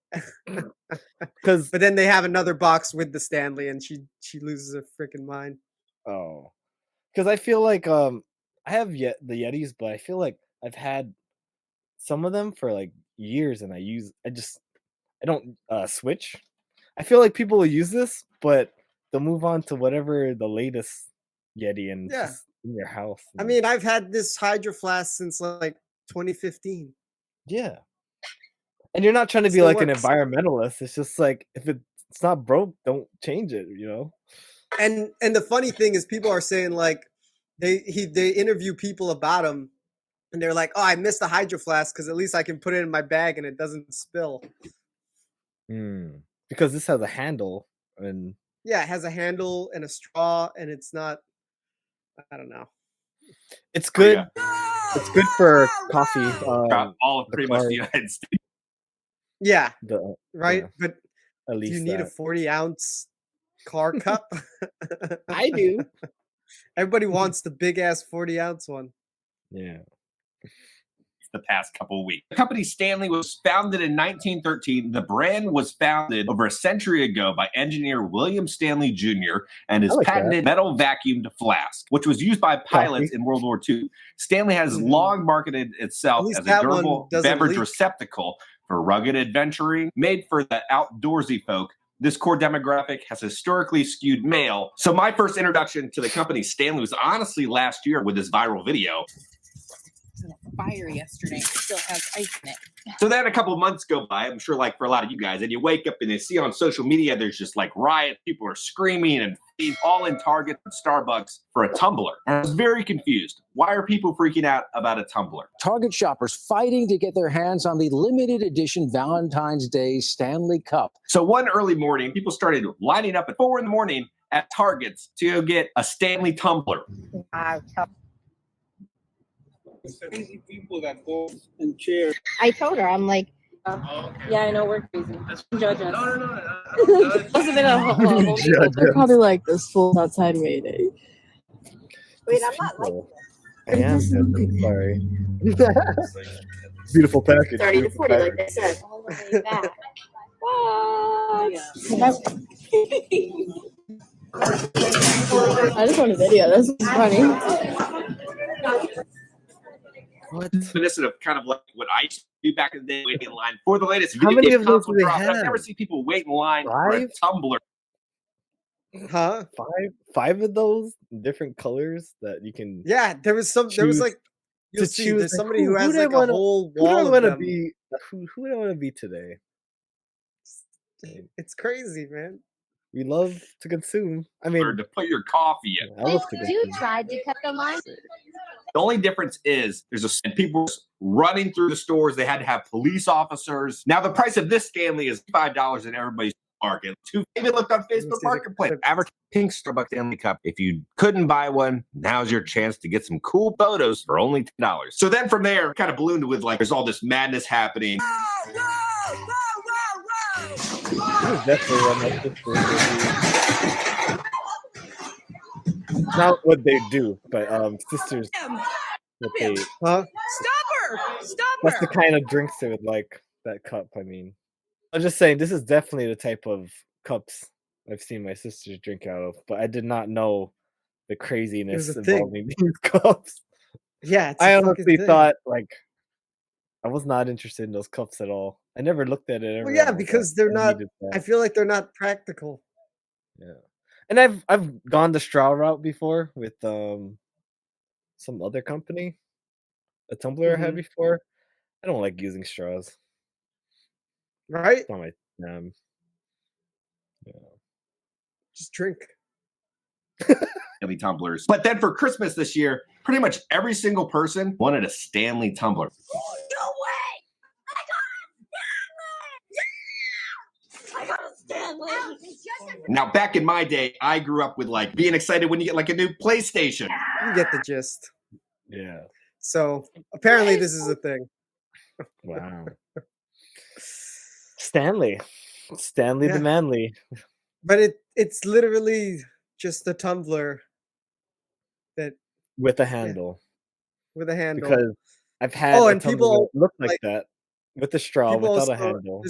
Because But then they have another box with the Stanley, and she loses her freaking mind. because I feel like I have the Yetis, but I feel like I've had some of them for like years, and I don't switch. I feel like people will use this, but they'll move on to whatever the latest Yeti and Yeah. just in your house. I mean, I've had this Hydro Flask since like 2015. yeah. And you're not trying to be Still like an works. environmentalist. It's just like if it's not broke, don't change it. You know. And the funny thing is, people are saying like they interview people about him, and they're like, "Oh, I missed the Hydro Flask because at least I can put it in my bag and it doesn't spill." Because this has a handle and Yeah, it has a handle and a straw, and it's not. I don't know. it's good. yeah. It's good for coffee. All of the pretty much cars. the United States. Yeah, The, right. yeah, But at do least you need a that. 40-ounce car cup? I do. Everybody wants the big ass 40-ounce one. Yeah. The past couple of weeks. The company Stanley was founded in 1913. The brand was founded over a century ago by engineer William Stanley Jr. and his I like that. patented metal vacuumed flask, which was used by pilots in World War II. Stanley has Mhm. long marketed itself least as a that one durable doesn't beverage leak. receptacle for rugged adventuring, made for the outdoorsy folk. This core demographic has historically skewed male. So my first introduction to the company Stanley was honestly last year with this viral video. Fire yesterday. Still has ice in it. So then a couple of months go by, I'm sure like for a lot of you guys, and you wake up and you see on social media, there's just like riots, people are screaming and all in Target and Starbucks for a tumbler. And I was very confused. Why are people freaking out about a tumbler? Target shoppers fighting to get their hands on the limited edition Valentine's Day Stanley Cup. So one early morning, people started lining up at 4 a.m. at Targets to go get a Stanley tumbler. Crazy people that go and cheer. I told her, I'm like, Yeah, I know we're crazy. Judge us. No. Must have been a whole Judge They're us. probably like this fool outside Mayday. wait, I'm not like I am judging, sorry. Beautiful package. 30 to beautiful 40, like package. I said. All the way back. I just want a video. This is funny. What? Reminiscent of kind of like what I used to do back in the day, waiting in line for the latest How video many game of those console do they drop. I've have? never seen people wait in line for a 5? tumbler. Huh? Five of those different colors that you can Yeah, there was Choose like you'll to see choose. there's like, somebody who has do I like a wanna- whole who do I wall of want to them. be? Who do I want to be today? It's crazy, man. We love to consume. I Or mean, to put your coffee in. I love to You consume. tried to cut the line. The only difference is and people running through the stores. They had to have police officers. Now the price of this Stanley is $5, and everybody's market. Two even looked on me Facebook see the Marketplace. clips. Average pink Starbucks Stanley Cup. If you couldn't buy one, now's your chance to get some cool photos for only $10. So then from there, kind of ballooned with like, there's all this madness happening. This is definitely what my sisters would do. Not what they do, but sisters. What they, Huh? Stop her! Stop that's the her! kind of drinks they would like. That cup. I mean, I'm just saying this is definitely the type of cups I've seen my sisters drink out of, but I did not know the craziness a thing. involving these cups. Yeah, it's I a fucking honestly thing. thought like I was not interested in those cups at all. I never looked at it. Well, yeah, because they're not. I feel like they're not practical. Yeah, and I've gone the straw route before with some other company, a tumbler I had before. I don't like using straws. Right? It's not my yeah. Just drink. Stanley tumblers. But then for Christmas this year, pretty much every single person wanted a Stanley tumbler. No way! I got a Stanley! Now, back in my day, I grew up with like being excited when you get like a new PlayStation. You get the gist. Yeah. So apparently this is a thing. Wow. Stanley Yeah. the Manly. But it's literally just a tumbler that With a handle. with a handle. Because I've had Oh, a and tumbler people, that looked like like- that with the straw people without a also, handle.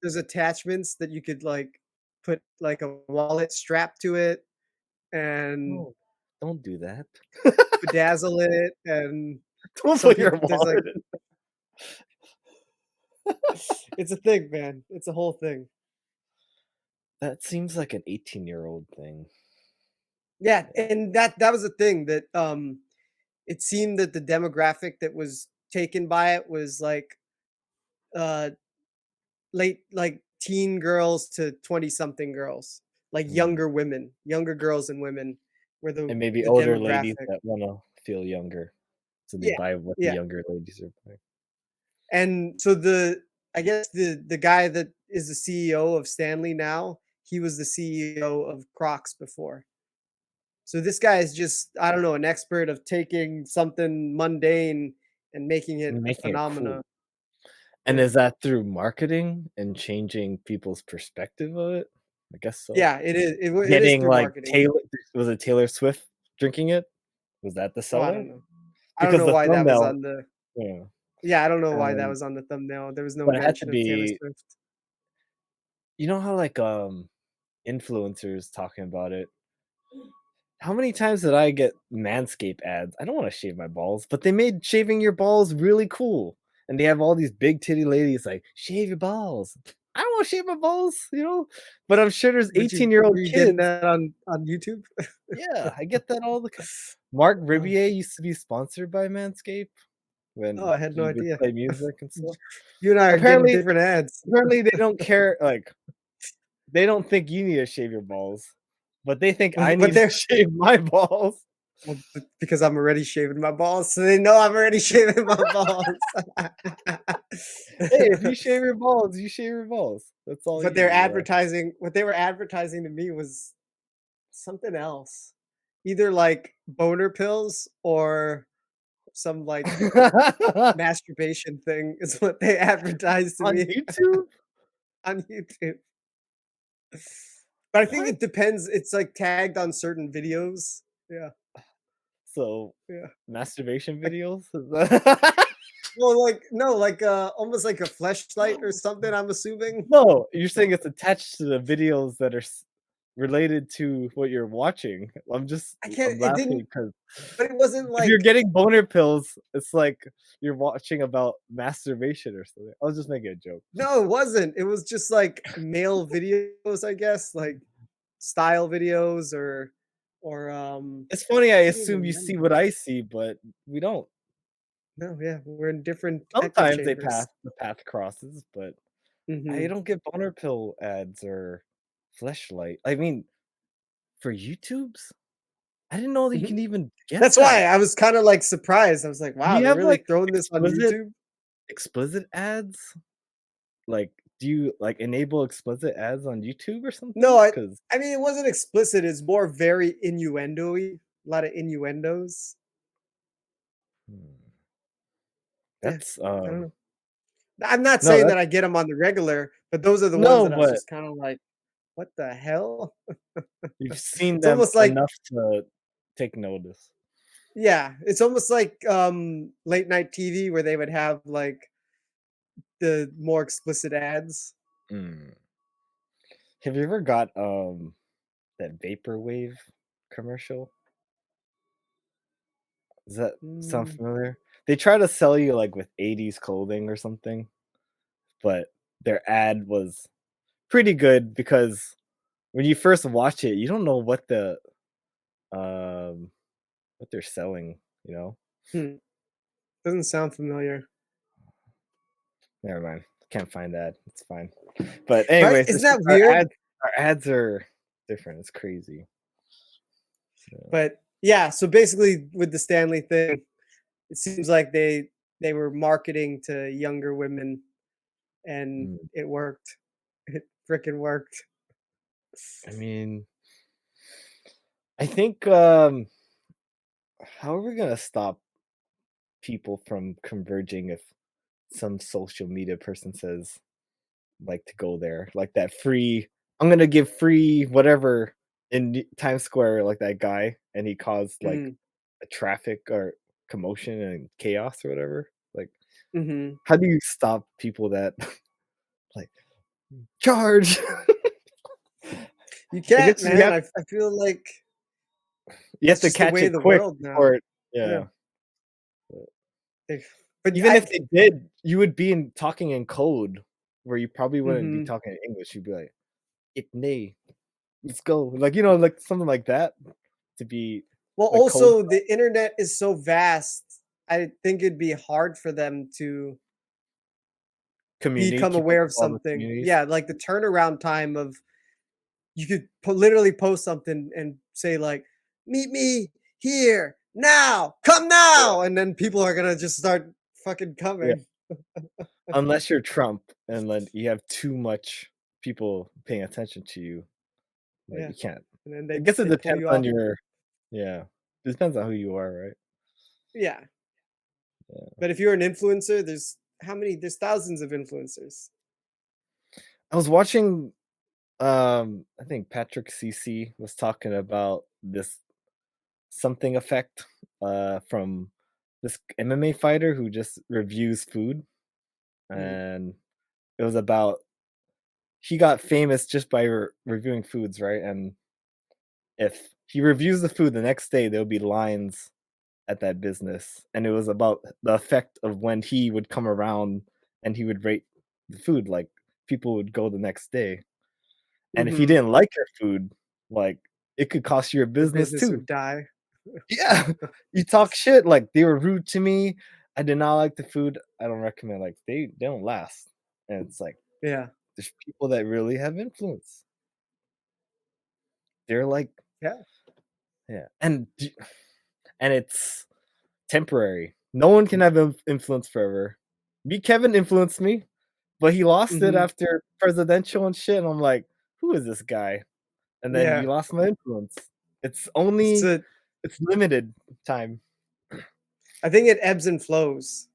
there's attachments that you could like put like a wallet strap to it and No, don't do that. bedazzle it and Don't some put your people- there's, like- wallet in. it's a thing, man. It's a whole thing. That seems like an 18-year-old thing. Yeah, and that was the thing that it seemed that the demographic that was taken by it was like late like teen girls to 20-something girls, like younger women, younger girls and women were the And maybe the older ladies demographic. that wanna feel younger. So they Yeah, buy what yeah. the younger ladies are buying. And so I guess the guy that is the CEO of Stanley now, he was the CEO of Crocs before. So this guy is just, I don't know, an expert of taking something mundane and making it And a making it phenomena. cool. And Yeah. is that through marketing and changing people's perspective of it? I guess so. Yeah, it is. It is Getting through like marketing. was it Taylor Swift drinking it? Was that the Oh, seller? I don't know. I don't Because know the why that was thumbnail, on the. yeah. Yeah, I don't know why that Um, was on the thumbnail. There was no but it had to mention of Taylor be Swift. You know how like influencers talking about it. How many times did I get Manscaped ads? I don't want to shave my balls, but they made shaving your balls really cool. And they have all these big titty ladies like, shave your balls. I don't want to shave my balls, you know? But I'm sure there's Did you- 18-year-old were you getting kids. that on YouTube? Yeah, I get that all the time. Mark Ribier used to be sponsored by Manscaped when Oh, I had no he would idea. play music and stuff. You and I are Apparently- getting different ads. Apparently they don't care, like they don't think you need to shave your balls, but they think I But need they're- to shave my balls. Well, because I'm already shaving my balls, so they know I'm already shaving my balls. Hey, if you shave your balls, you shave your balls. That's all. But you they're do, yeah. advertising. What they were advertising to me was something else, either like boner pills or some like masturbation thing. Is what they advertised to On me YouTube. on YouTube. But I think What? it depends. It's like tagged on certain videos. Yeah. So Yeah. masturbation videos. Well, like no, like almost like a fleshlight or something. I'm assuming. No, you're saying it's attached to the videos that are related to what you're watching. I'm I can't. I'm It laughing didn't. because But it wasn't if like. you're getting boner pills, it's like you're watching about masturbation or something. I was just making a joke. No, it wasn't. It was just like male videos, I guess, like style videos or It's funny. I can't even assume you see remember. what I see, but we don't. no, yeah, we're in different echo Sometimes chambers. the path crosses, but I Mhm. don't get boner pill ads or fleshlight. I mean, for YouTubes, I didn't know that you Mhm. can even get. That's that. why I was kind of like surprised. I was like, wow, you they're have, really like, throwing this on explicit- YouTube. explicit ads, like do you like enable explicit ads on YouTube or something? No, Because I mean, it wasn't explicit. It's more very innuendo-y. A lot of innuendos. Yeah, that's I don't know. I'm not no, saying that's that I get them on the regular, but those are the ones no, that I was but just kind of like, what the hell? you've seen It's them almost like, enough to take notice. yeah, it's almost like late night TV where they would have like the more explicit ads. Mm. Have you ever got that vaporwave commercial? Does that sound Mm, familiar? They try to sell you like with 80s clothing or something, but their ad was pretty good because when you first watch it, you don't know um what they're selling, you know? hmm, doesn't sound familiar. Never mind. Can't find that. It's fine. But Right? anyways, Isn't it's just that weird? our ads are different. It's crazy. Yeah. But yeah, so basically with the Stanley thing, it seems like they were marketing to younger women and Mm. it worked. It freaking worked. I mean, I think how are we gonna stop people from converging if some social media person says like to go there, like that free. I'm gonna give free whatever in Times Square, like that guy, and he caused like Mm, a traffic or commotion and chaos or whatever. Like, mhm. how do you stop people that like charge? You I can't, guess you man. have I feel like to that's just the catch way of it the quick world now. before it, Yeah. yeah. But Even if they did, you would be in talking in code where you probably wouldn't be mhm. talking in English. You'd be like, "Ipne, let's go." Like, you know, like something like that to be Well, like code also the internet is so vast. I think it'd be hard for them to community, become keep up aware of with all the something. communities. Yeah, like the turnaround time of you could literally post something and say like, "Meet me here now, come Yeah, now," and then people are gonna just start fucking yeah. coming. Unless you're Trump and then you have too much people paying attention to you, like Yeah, you can't. and then I guess it they pull depends you on off. your yeah. It depends on who you are, right? Yeah, Yeah. but if you're an influencer, there's how many? There's thousands of influencers. I was watching I think Patrick CC was talking about this something effect from this MMA fighter who just reviews food, Mm, and it was about he got famous just by reviewing foods, right? And if he reviews the food the next day, there'll be lines at that business, and it was about the effect of when he would come around and he would rate the food, like people would go the next day, and if he mhm. didn't like your food, like it could cost you your Your business business too. would die. Yeah, you talk shit like they were rude to me. I did not like the food. I don't recommend. Like they don't last, and it's like Yeah, there's people that really have influence. They're like yeah. yeah, and it's temporary. No one can have influence forever. Me, Kevin influenced me, but he lost it Mhm. after presidential and shit. And I'm like, who is this guy? And then Yeah. you lost my influence. It's So it's limited time. I think it ebbs and flows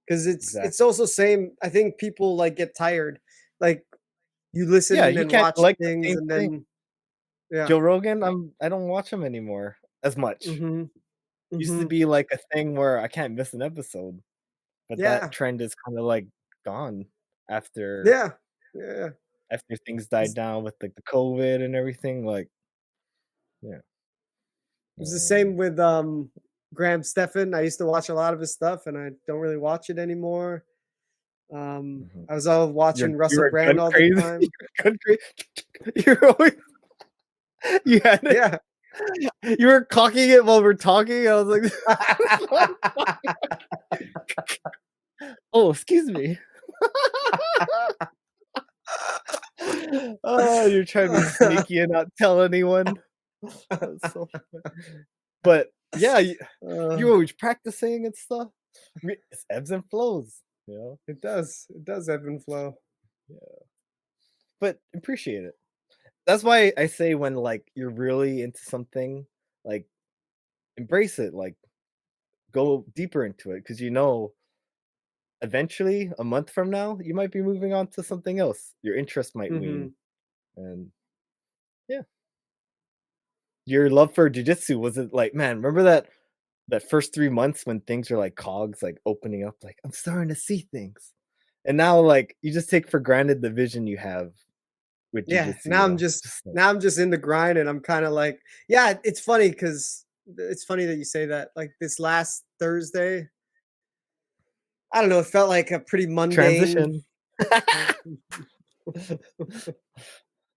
because it's Exactly. also same. I think people like get tired. Like you Yeah, listen you and can't watch like the things, same and thing. then yeah. Joe Rogan, I don't watch him anymore as much. Mhm. Used to Mhm. be like a thing where I can't miss an episode, but that Yeah. trend is kind of like gone after Yeah. Yeah. things died It's down with like the COVID and everything. Like, yeah. it's the same Um, with Graham Stephan. I used to watch a lot of his stuff, and I don't really watch it anymore. mhm. I was all watching You Russell were Brand gun all the crazy. time. Gun crazy. You're always you had it. Yeah. You were cocking it while we're talking. I was like, oh, excuse me. Oh, you're trying to be sneaky and not tell anyone. That's so funny. But yeah, Uh, you're always practicing and stuff. It's ebbs and flows, you know. it does. It does ebb and flow. Yeah. but appreciate it. That's why I say when like you're really into something, like embrace it, like go deeper into it because eventually a month from now you might be moving on to something else. Your interest might wane, Mhm. and yeah. Your love for jujitsu, was it like, man, remember that first 3 months when things are like cogs, like opening up, like I'm starting to see things. And now like you just take for granted the vision you have with Yeah, jujitsu, you know? Just like, now I'm just in the grind and I'm kinda like yeah, it's funny because it's funny that you say that. Like, this last Thursday, I don't know, it felt like a pretty mundane transition.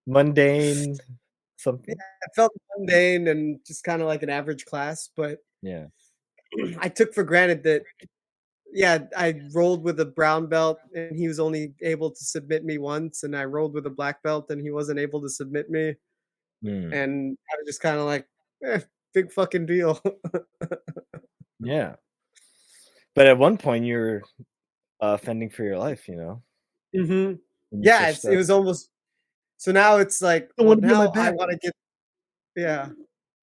Mundane yeah, something. it felt mundane and just kinda like an average class, but Yeah. I took for granted that yeah, I rolled with a brown belt and he was only able to submit me once, and I rolled with a black belt and he wasn't able to submit me, Mm, and I was just kinda like, "Eh, big fucking deal." yeah. But at one point you're fending for your life, Mhm. when you Yeah, switched it up. was almost so now it's like, Don't well, want to be on my now I back. wanna get yeah.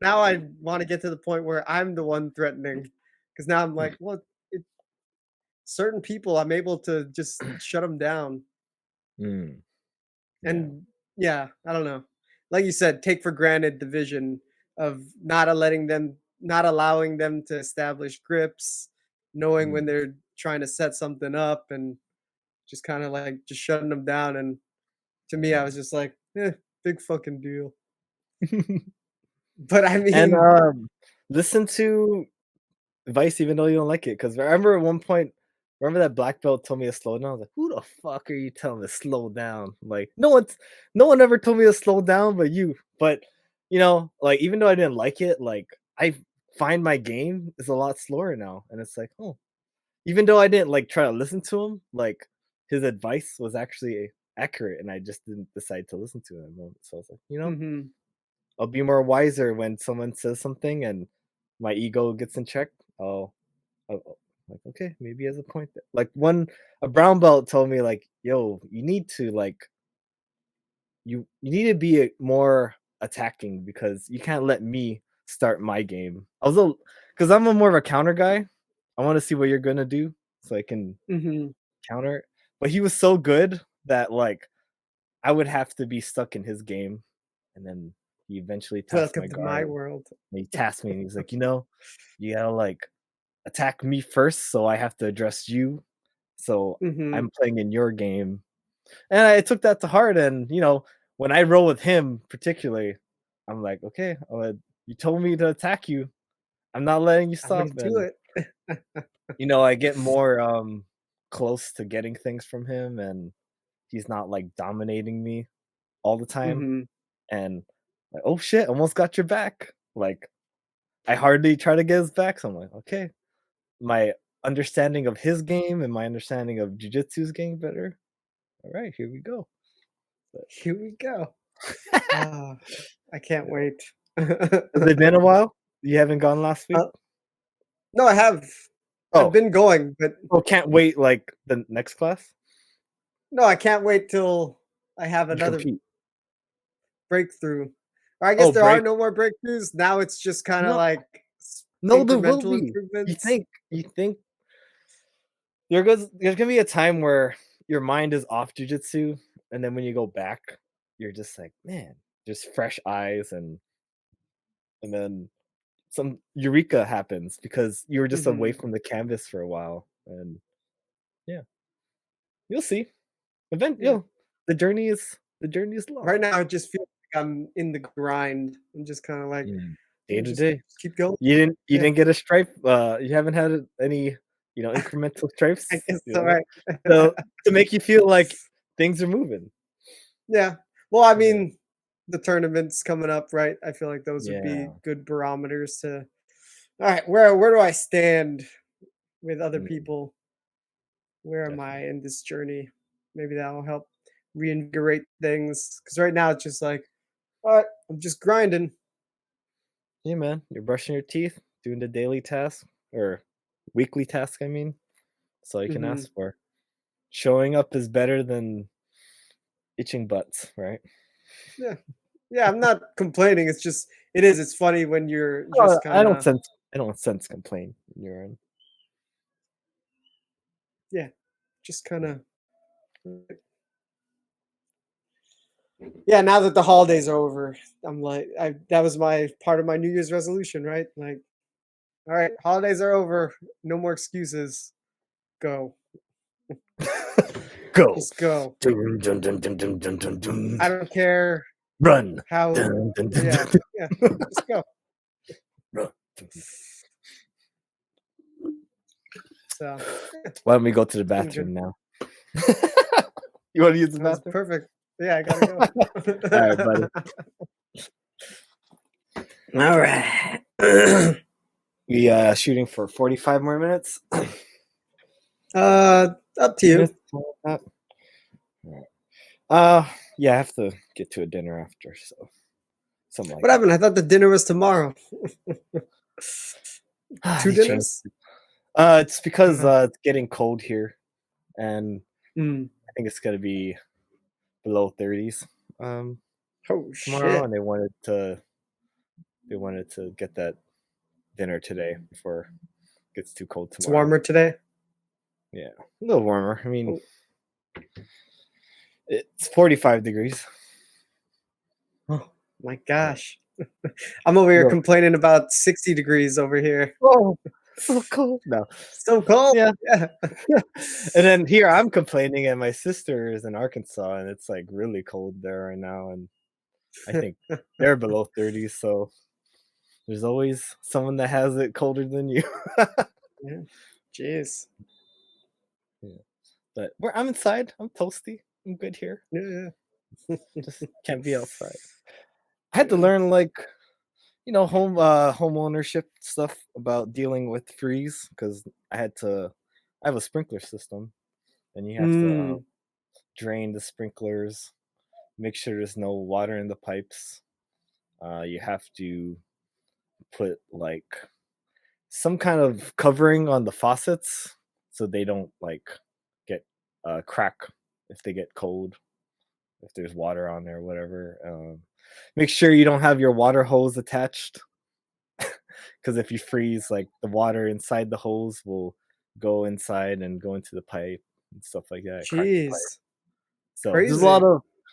Now I wanna get to the point where I'm the one threatening, because now I'm like, well, it certain people, I'm able to just shut them down, Mm, yeah. and yeah, I don't know. Like you said, take for granted the vision of not allowing them to establish grips, knowing when Mm, they're trying to set something up, and just kinda, like, just shutting them down, and to me, I yeah. was just like, "Eh, big fucking deal." But I And mean listen to advice even though you don't like it. Because remember at one point, remember that black belt told me to slow down? I was like, who the fuck are you telling me to slow down? Like, no one ever told me to slow down but you. But like even though I didn't like it, like I find my game is a lot slower now. And it's like, oh, even though I didn't like try to listen to him, like his advice was actually accurate and I just didn't decide to listen to him. So I was like, mhm. I'll be more wiser when someone says something and my ego gets in check. Like, okay, maybe he has a point there. Like a brown belt told me like, yo, you need to like you need to be more attacking because you can't let me start my game. Although because I'm a more of a counter guy, I want to see what you're gonna do so I can Mhm. counter it. But he was so good that like I would have to be stuck in his game. And then he eventually tasked my Welcome to my guard. world. And he tasked me and he's like, you gotta like attack me first, so I have to address you. So Mhm. I'm playing in your game. And I took that to heart. And when I roll with him particularly, I'm like, okay, you told me to attack you. I'm not letting you I'm stop. gonna do And it. I get more close to getting things from him and he's not like dominating me all the time. Mhm. And like, oh shit, almost got your back. Like I hardly try to get his back. So I'm like, okay, my understanding of his game and my understanding of jujitsu's getting better. All right, here we go. But, Here we go. Ah, I can't yeah. wait. Has it been a while? You haven't gone last week? Uh, no, I have. I've Oh, been going, but oh, can't wait like the next class. no, I can't wait till I have You another compete. breakthrough. Or I guess Oh, there are break. no more breakthroughs. Now it's just kinda No, like no, there will incremental be. improvements. You think there's gonna be a time where your mind is off jujitsu, and then when you go back, you're just like, man, just fresh eyes, and then some eureka happens because you were just away Mhm. from the canvas for a while, and yeah, you'll see. Yeah. The journey is long. Right now, it just feels like I'm in the grind. I'm just kinda like, Mm. Day "Yeah, to just day. keep going." You Yeah, didn't get a stripe. You haven't had any incremental I stripes. guess so, right. So to make you feel like things are moving. Yeah. Well, I Yeah, mean, the tournament's coming up, right? I feel like those would be yeah. good barometers to alright, where do I stand with other Mm, people? Where am I definitely. in this journey? Maybe that'll help reinvigorate things. Because right now it's just like, "Alright, I'm just grinding." Yeah, man. You're brushing your teeth, doing the daily task or weekly task. I mean, that's all you can Mhm. ask for. Showing up is better than itching butts, right? Yeah. Yeah, I'm not complaining. It's just it's funny when you're Oh, just I kind of don't sense complaint in your end. yeah, just kind of yeah, now that the holidays are over, I'm like that was my part of my New Year's resolution, right? Like, all right, holidays are over, no more excuses. Go. Go. Just go. Dun, dun, dun, dun, dun, dun, dun, dun. I don't care Run. how Dun, dun, dun, yeah, dun, yeah, just go. run. So Why don't we go to the been bathroom now? You want to use the that's bathroom? perfect. Yeah, I gotta go. All right, buddy. All right. We shooting for 45 more minutes. Up to you. Yeah, I have to get to a dinner after, so something like What happened? I thought the dinner was tomorrow. that. Two They changed dinners? It's because it's getting cold here, and Mm. I think it's gonna be below 30s Oh tomorrow, shit! and they wanted to get that dinner today before it gets too cold It's tomorrow. warmer today. Yeah, a little warmer. I mean, Oh. it's 45 degrees. Oh my gosh! I'm over here Yo. complaining about 60 degrees over here. Oh, so cold. No. So cold. Yeah. Yeah. And then here I'm complaining, and my sister is in Arkansas, and it's like really cold there right now, and I think they're below 30, so there's always someone that has it colder than you. Yeah. Jeez. Yeah. But I'm inside. I'm toasty. I'm good here. Yeah. Just can't be outside. I had to learn home ownership stuff about dealing with freeze because I have a sprinkler system, and you have to Mm. drain the sprinklers, make sure there's no water in the pipes. You have to put like some kind of covering on the faucets so they don't like get crack if they get cold, if there's water on there or whatever. Make sure you don't have your water hose attached because if you freeze, like the water inside the hose will go inside and go into the pipe and stuff like that. Crack the pipe. Jeez. So there's Crazy. a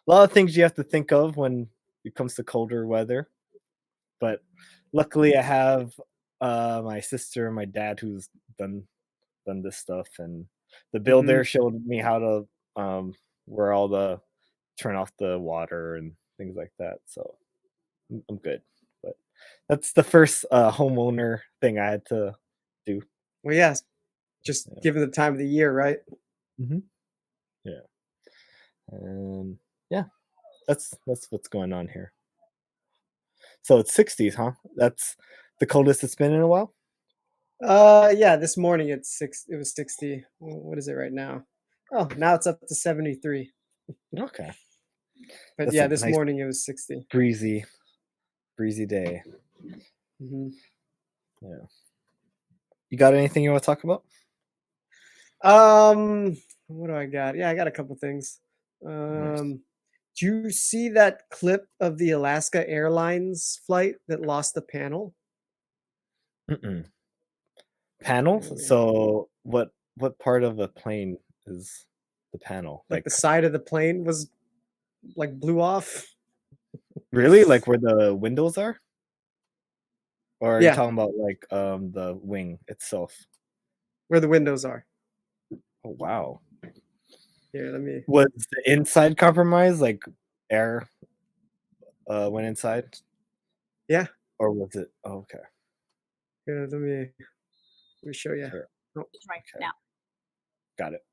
lot of things you have to think of when it comes to colder weather. But luckily, I have my sister and my dad who's done this stuff, and the builder showed me how to where all the turn off the water and things like that. So I'm good. But that's the first homeowner thing I had to do. Well, yes. Just Yeah. given the time of the year, right? Mm-hmm. Yeah. And yeah, that's what's going on here. So it's 60s, huh? That's the coldest it's been in a while. Yeah. This morning it was 60. What is it right now? Oh, now it's up to 73. Okay. But That's yeah, a this nice morning it was 60. breezy day. Mm-hmm. Yeah. You got anything you want to talk about? What do I got? Yeah, I got a couple things. Nice. Do you see that clip of the Alaska Airlines flight that lost the panel? Mm-mm. Panel? Yeah. So what part of the plane is the panel? Like the side of the plane was like blew off. Really? Like where the windows are? Or are you Yeah, talking about like the wing itself? where the windows are. Oh wow. Here, let me. Was the inside compromised? Like air went inside? Yeah, Or was it okay. here, let me show you. Sure. Oh, Right Okay. now. Got it.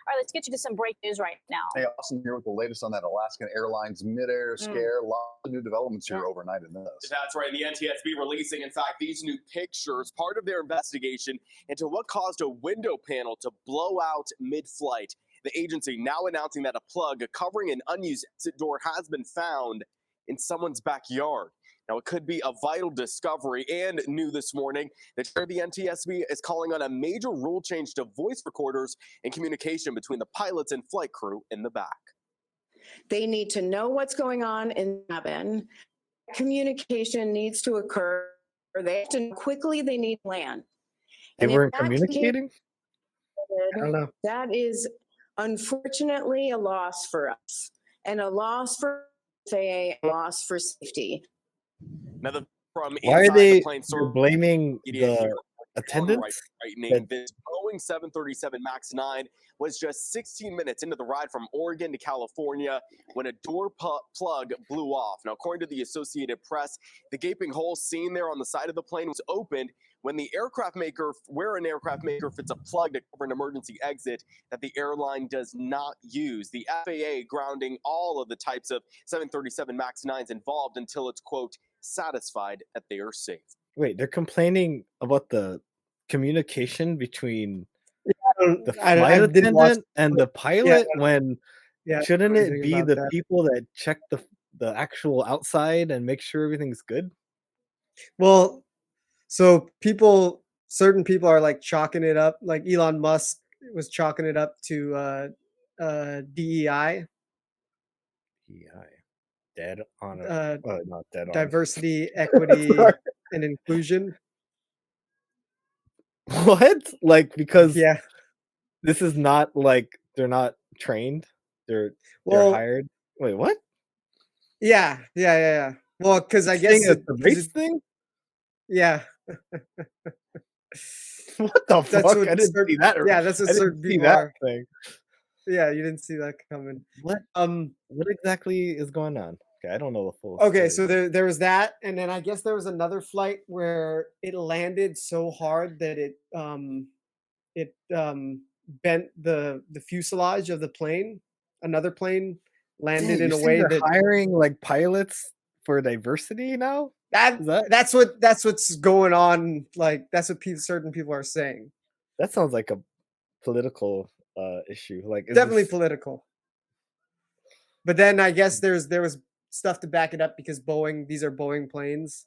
All right, let's get you to some break news right now. Hey, Austin here with the latest on that Alaska Airlines midair scare. Lots of new developments here overnight in this. That's right. The NTSB releasing, in fact, these new pictures, part of their investigation into what caused a window panel to blow out mid-flight. The agency now announcing that a plug covering an unused exit door has been found in someone's backyard. Now, it could be a vital discovery, and new this morning, the chair of the NTSB is calling on a major rule change to voice recorders and communication between the pilots and flight crew in the back. They need to know what's going on in the cabin. Communication needs to occur. They have to know quickly they need to land. They And if weren't that can't communicating? I don't know. That is unfortunately a loss for us and a loss for FAA, a loss for safety. Now, from Why are inside they the plane, they're blaming media here, the attendants? frightening. This Boeing 737 MAX 9 was just 16 minutes into the ride from Oregon to California when a door plug blew off. Now, according to the Associated Press, the gaping hole seen there on the side of the plane was opened when the aircraft maker, where an aircraft maker fits a plug to cover an emergency exit that the airline does not use. The FAA grounding all of the types of 737 MAX 9s involved until it's, quote, satisfied that they are safe. Wait, they're complaining about the communication between the I flight didn't watch attendant and the pilot when Yeah, I don't shouldn't know it anything be about the that. people that check the actual outside and make sure everything's good? Well, so certain people are like chalking it up, like Elon Musk was chalking it up to DEI, DEI. Dead on a not dead on. diversity, equity, Sorry. and inclusion. What? Like because Yeah. this is not like they're not trained. They're Well, hired. Wait, what? Yeah. Well, because I You're guess saying it's a race thing? yeah. What the That's fuck? what I didn't see that. Yeah, that's what I didn't certain see people that are. thing. Yeah, you didn't see that coming. What? What exactly is going on? Okay, I don't know the full Okay, story. so there was that, and then I guess there was another flight where it landed so hard that it bent the fuselage of the plane. Another plane landed You're in a saying way they're that hiring like pilots for diversity now? Is that that's what's going on. Like that's what certain people are saying. that sounds like a political issue. Like is Definitely this political. But then I guess there was stuff to back it up because these are Boeing planes.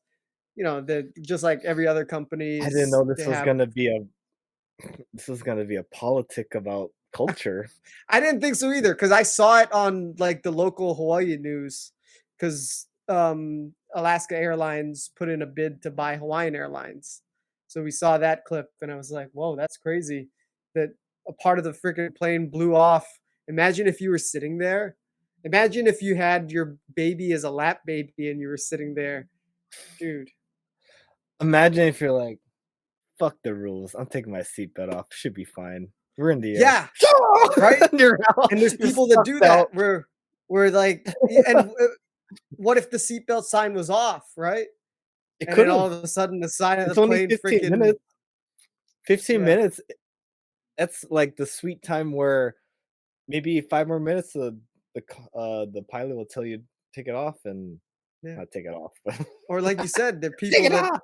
You know, they're just like every other company. I didn't know They this was have. gonna be a politic about culture. I didn't think so either because I saw it on like the local Hawaii news because Alaska Airlines put in a bid to buy Hawaiian Airlines. So we saw that clip and I was like, whoa, that's crazy that a part of the freaking plane blew off. Imagine if you were sitting there. Imagine if you had your baby as a lap baby and you were sitting there. Dude. Imagine if you're like, fuck the rules. I'm taking my seatbelt off. Should be fine. We're in the air. Yeah. Right? And you're out. And there's You're people that sucked do that. out. We're like, and what if the seatbelt sign was off, right? It And could then all have. of a sudden the side of It's the only plane 15 freaking minutes. 15 Yeah. minutes. That's like the sweet time where maybe 5 more minutes the pilot will tell you take it off and Yeah. not take it off. But Or like you said, there are take people it that off.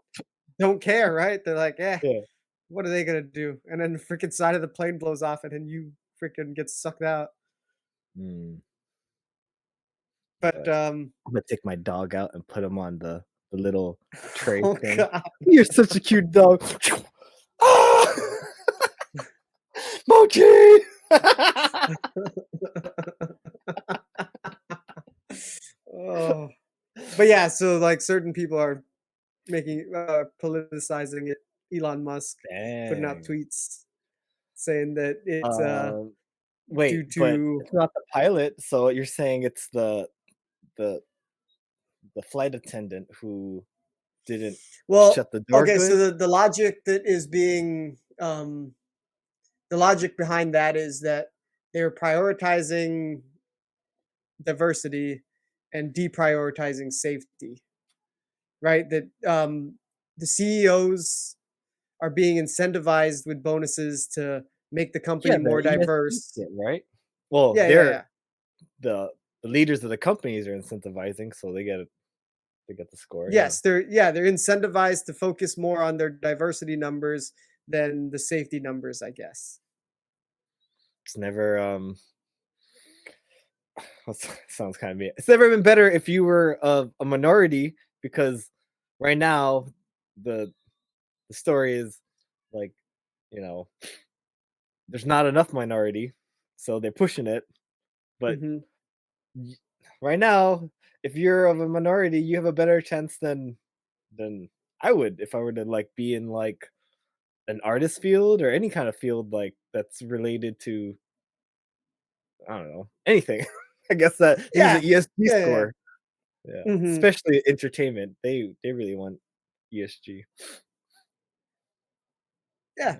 don't care, right? They're like, Yeah. what are they gonna do? And then the freaking side of the plane blows off and then you freaking get sucked out. Mm. But I'm gonna take my dog out and put him on the little tray oh thing. god. You're such a cute dog. Ah! Mochi! Oh. But yeah, so like certain people are making politicizing it. Elon Musk putting out Dang. tweets saying that it's due Wait, but to it's not the pilot, so you're saying it's the flight attendant who didn't well, shut the door okay, so good? the logic that is being the logic behind that is that they're prioritizing diversity and deprioritizing safety, right? That the CEOs are being incentivized with bonuses to make the company Yeah, more the ESG diverse. shit, right? Well, Yeah. they're the leaders of the companies are incentivizing, so they get the score. Yes, they're incentivized to focus more on their diversity numbers than the safety numbers, I guess. It's never sounds kind of mean. It's never been better if you were a minority because right now the story is like, there's not enough minority, so they're pushing it. But Mhm. right now, if you're of a minority, you have a better chance than I would if I were to like be in like an artist field or any kind of field like that's related to, I don't know, anything. I guess that needs Yeah. an ESG Yeah, yeah, score. Yeah, yeah. Mhm. especially entertainment. They really want ESG. Yeah.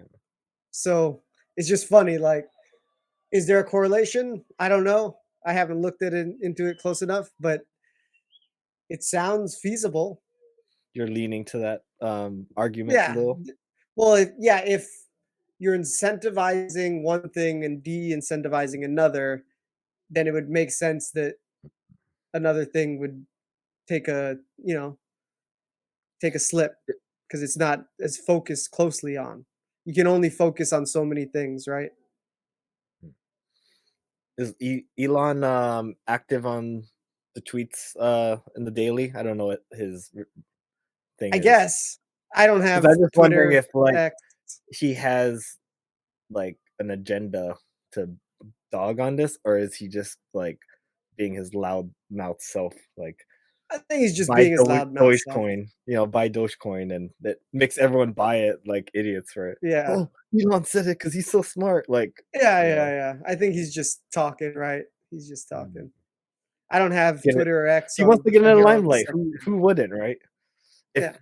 So it's just funny. Like, is there a correlation? I don't know. I haven't looked into it close enough, but it sounds feasible. You're leaning to that argument a Yeah. little. Well, if you're incentivizing one thing and de-incentivizing another, then it would make sense that another thing would take a take a slip because it's not as focused closely on. You can only focus on so many things, right? Is Elon active on the tweets in the daily? I don't know what his thing I is. guess I don't Because have I'm just wondering Twitter, if like X. he has like an agenda to dog on this, or is he just like being his loud mouth self, like I think he's just buy being his loudmouth self. Dogecoin, buy Dogecoin, and that makes everyone buy it like idiots for it. Yeah. Oh, Elon said it because he's so smart. Like, Yeah, yeah, yeah. I think he's just talking, right? He's just talking. I don't have get it. Twitter or X. He wants to get in the here on the limelight. second. Who wouldn't, right? If Yeah.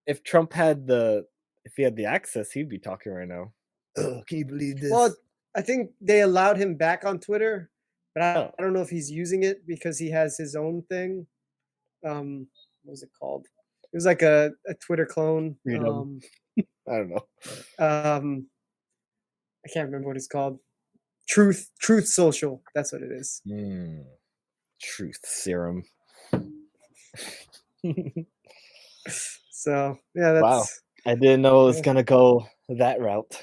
if Trump if he had the access, he'd be talking right now. Oh, can you believe this? Well, I think they allowed him back on Twitter, but Oh. I don't know if he's using it because he has his own thing. What was it called? It was like a Twitter clone. Freedom. I don't know. I can't remember what it's called. Truth Social. That's what it is. Truth serum. So yeah, that's Wow. I didn't know it was gonna go that route.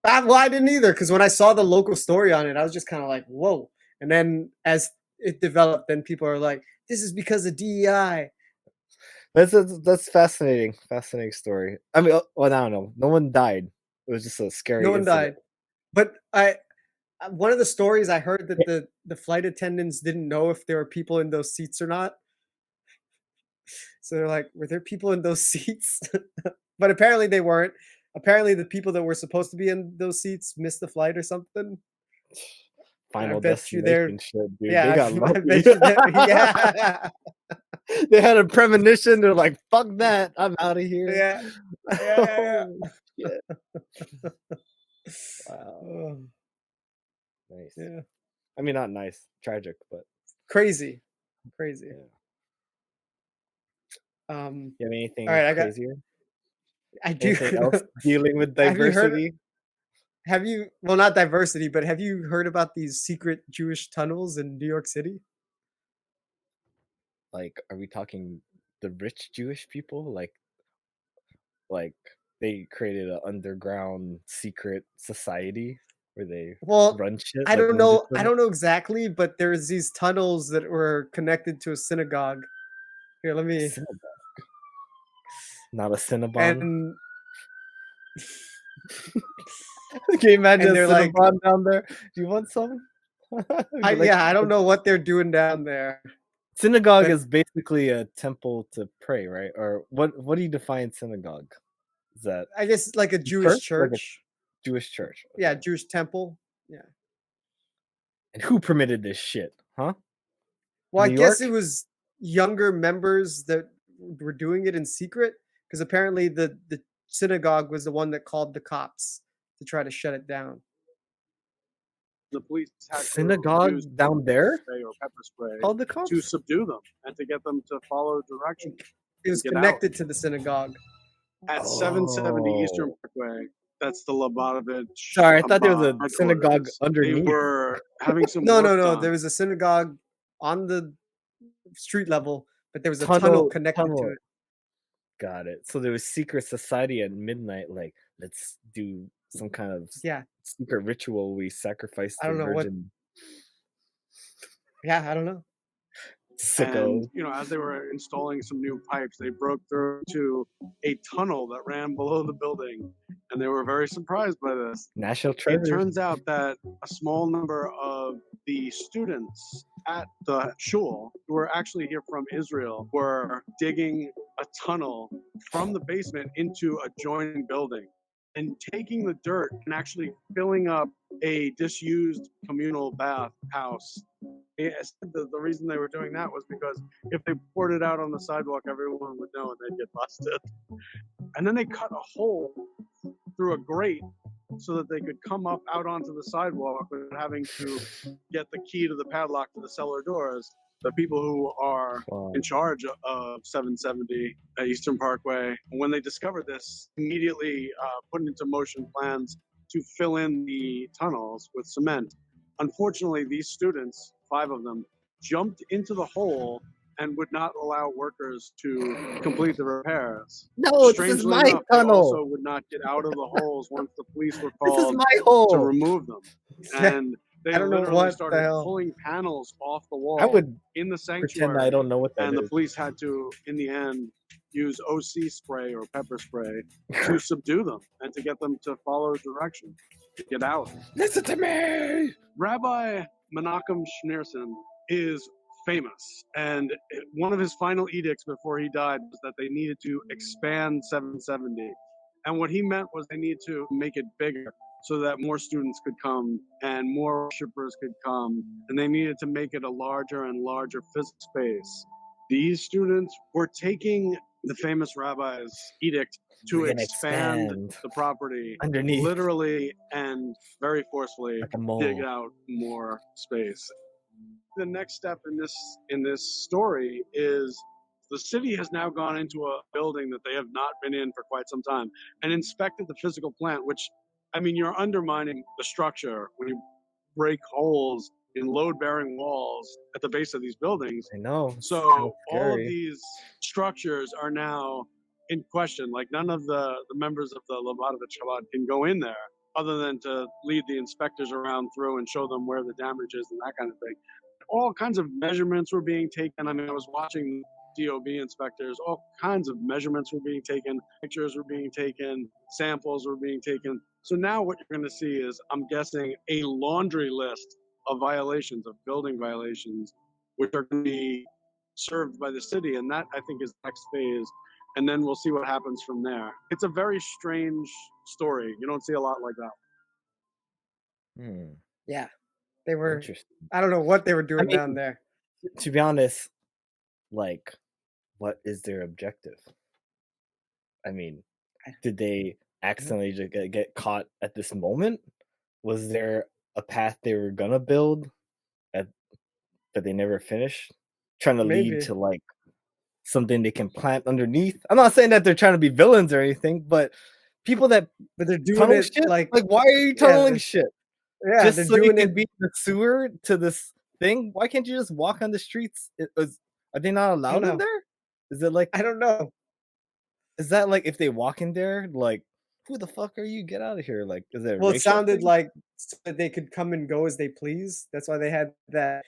well, I didn't either because when I saw the local story on it, I was just kind of like, "Whoa!" And then as it developed, then people are like, "This is because of DEI." That's fascinating. Fascinating story. I mean, well, I don't know. No one died. It was just a scary. No one incident. died, but one of the stories I heard that the flight attendants didn't know if there were people in those seats or not. So they're like, "Were there people in those seats?" But apparently they weren't. Apparently the people that were supposed to be in those seats missed the flight or something. Final bet you they're destination shit, dude. yeah, They got I lucky. bet you yeah. They had a premonition. They're like, "Fuck that! I'm out of here." Yeah. Yeah. Shit. Wow. Oh, Nice. yeah. I mean, not nice. Tragic, but Crazy. yeah. You have anything all right, crazier? I do. Anything else dealing with Have you heard? diversity? Have you? Well, not diversity, but have you heard about these secret Jewish tunnels in New York City? Like, are we talking the rich Jewish people? Like they created an underground secret society where they Well, run shit. I like don't Ninja know. I Turtles? don't know exactly, but there's these tunnels that were connected to a synagogue. Here, let me. Cinnabon. Not a Cinnabon. And Can you imagine and a they're like, Cinnabon down there? Do you want some? I don't know what they're doing down there. Synagogue But is basically a temple to pray, right? Or what do you define synagogue? Is that I guess like a Jewish Like a church. Jewish church? Yeah, Okay. Jewish temple. Yeah. And who permitted this shit? Huh? Well, I New guess York? it was younger members that were doing it in secret because apparently the synagogue was the one that called the cops to try to shut it down. The police had to Synagogue use down there? spray or pepper spray Called the cops? to subdue them and to get them to follow directions. It was Get out. connected to the synagogue. At 770 Eastern Oh. Parkway, that's the Lubavitch. Sorry, I thought there was a headquarters. synagogue They underneath. were having some No, work no, no. done. There was a synagogue on the street level, but there was a tunnel connected to tunnel. it. Got it. So there was secret society at midnight, like, let's do some kind of Yeah. secret ritual. We sacrifice I the don't know what. virgin. Yeah, I don't know. Sicko. And, as they were installing some new pipes, they broke through to a tunnel that ran below the building. And they were very surprised by this. National It treasure. turns out that a small number of the students at the shul, who were actually here from Israel, were digging a tunnel from the basement into a adjoining building and taking the dirt and actually filling up a disused communal bath house. Yes, the reason they were doing that was because if they poured it out on the sidewalk, everyone would know and they'd get busted. And then they cut a hole through a grate so that they could come up out onto the sidewalk without having to get the key to the padlock to the cellar doors. The people who are in charge of 770 Eastern Parkway, when they discovered this, immediately put into motion plans to fill in the tunnels with cement. Unfortunately, these students, 5 of them, jumped into the hole and would not allow workers to complete the repairs. No, this is my enough, they tunnel. also would not get out of the holes once the police were This is called my hole. to remove them. And they I don't know literally what the started hell. pulling panels off the wall I would in the pretend sanctuary. I don't know what that And the is. police had to, in the end, use OC spray or pepper spray to subdue them and to get them to follow direction, to get out. Listen to me. Rabbi Menachem Schneerson is famous, and one of his final edicts before he died was that they needed to expand 770. And what he meant was they needed to make it bigger so that more students could come and more worshipers could come, and they needed to make it a larger and larger physical space. These students were taking the famous rabbi's edict to We're gonna expand the property underneath. literally and very forcefully Like a mole. dig out more space. The next step in this story is the city has now gone into a building that they have not been in for quite some time and inspected the physical plant, which, I mean, you're undermining the structure when you break holes in load-bearing walls at the base of these buildings. I know. So all of scary. these structures are now in question. Like none of the members of the Lubavitch Chabad can go in there other than to lead the inspectors around through and show them where the damage is and that kind of thing. All kinds of measurements were being taken. I mean, I was watching DOB inspectors, all kinds of measurements were being taken, pictures were being taken, samples were being taken. So now what you're going to see is, I'm guessing, a laundry list of violations, of building violations, which are going to be served by the city. And that, I think, is the next phase. And then we'll see what happens from there. It's a very strange story. You don't see a lot like that. Yeah, they were. Interesting. I don't know what they were doing mean, down there. To be honest, like, what is their objective? I mean, did they accidentally just get caught at this moment? Was there a path they were gonna build that they never finished? Trying to Maybe. lead to like something they can plant underneath. I'm not saying that they're trying to be villains or anything, but people that But they're doing tunnel it shit, like why are you tunneling shit? Yeah, Just they're so you doing can it. be in the sewer to this thing? Why can't you just walk on the streets? Are they not allowed in know. there? Is it like I don't know. Is that like if they walk in there, like, who the fuck are you? Get out of here! Like, is it a Well, it racial sounded thing? like so that they could come and go as they please. That's why they had that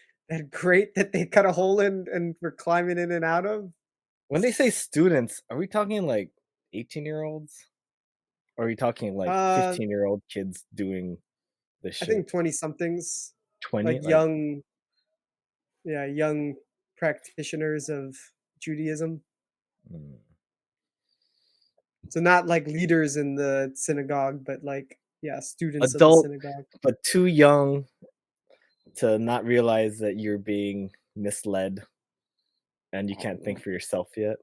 grate that they cut a hole in and were climbing in and out of. When they say students, are we talking like 18-year-olds? Or are we talking like Uh, 15-year-old kids doing this I shit? think 20 somethings, 20? like young, young practitioners of Judaism. So not like leaders in the synagogue, but like students Adult, of the synagogue. but too young to not realize that you're being misled and you can't think for yourself yet.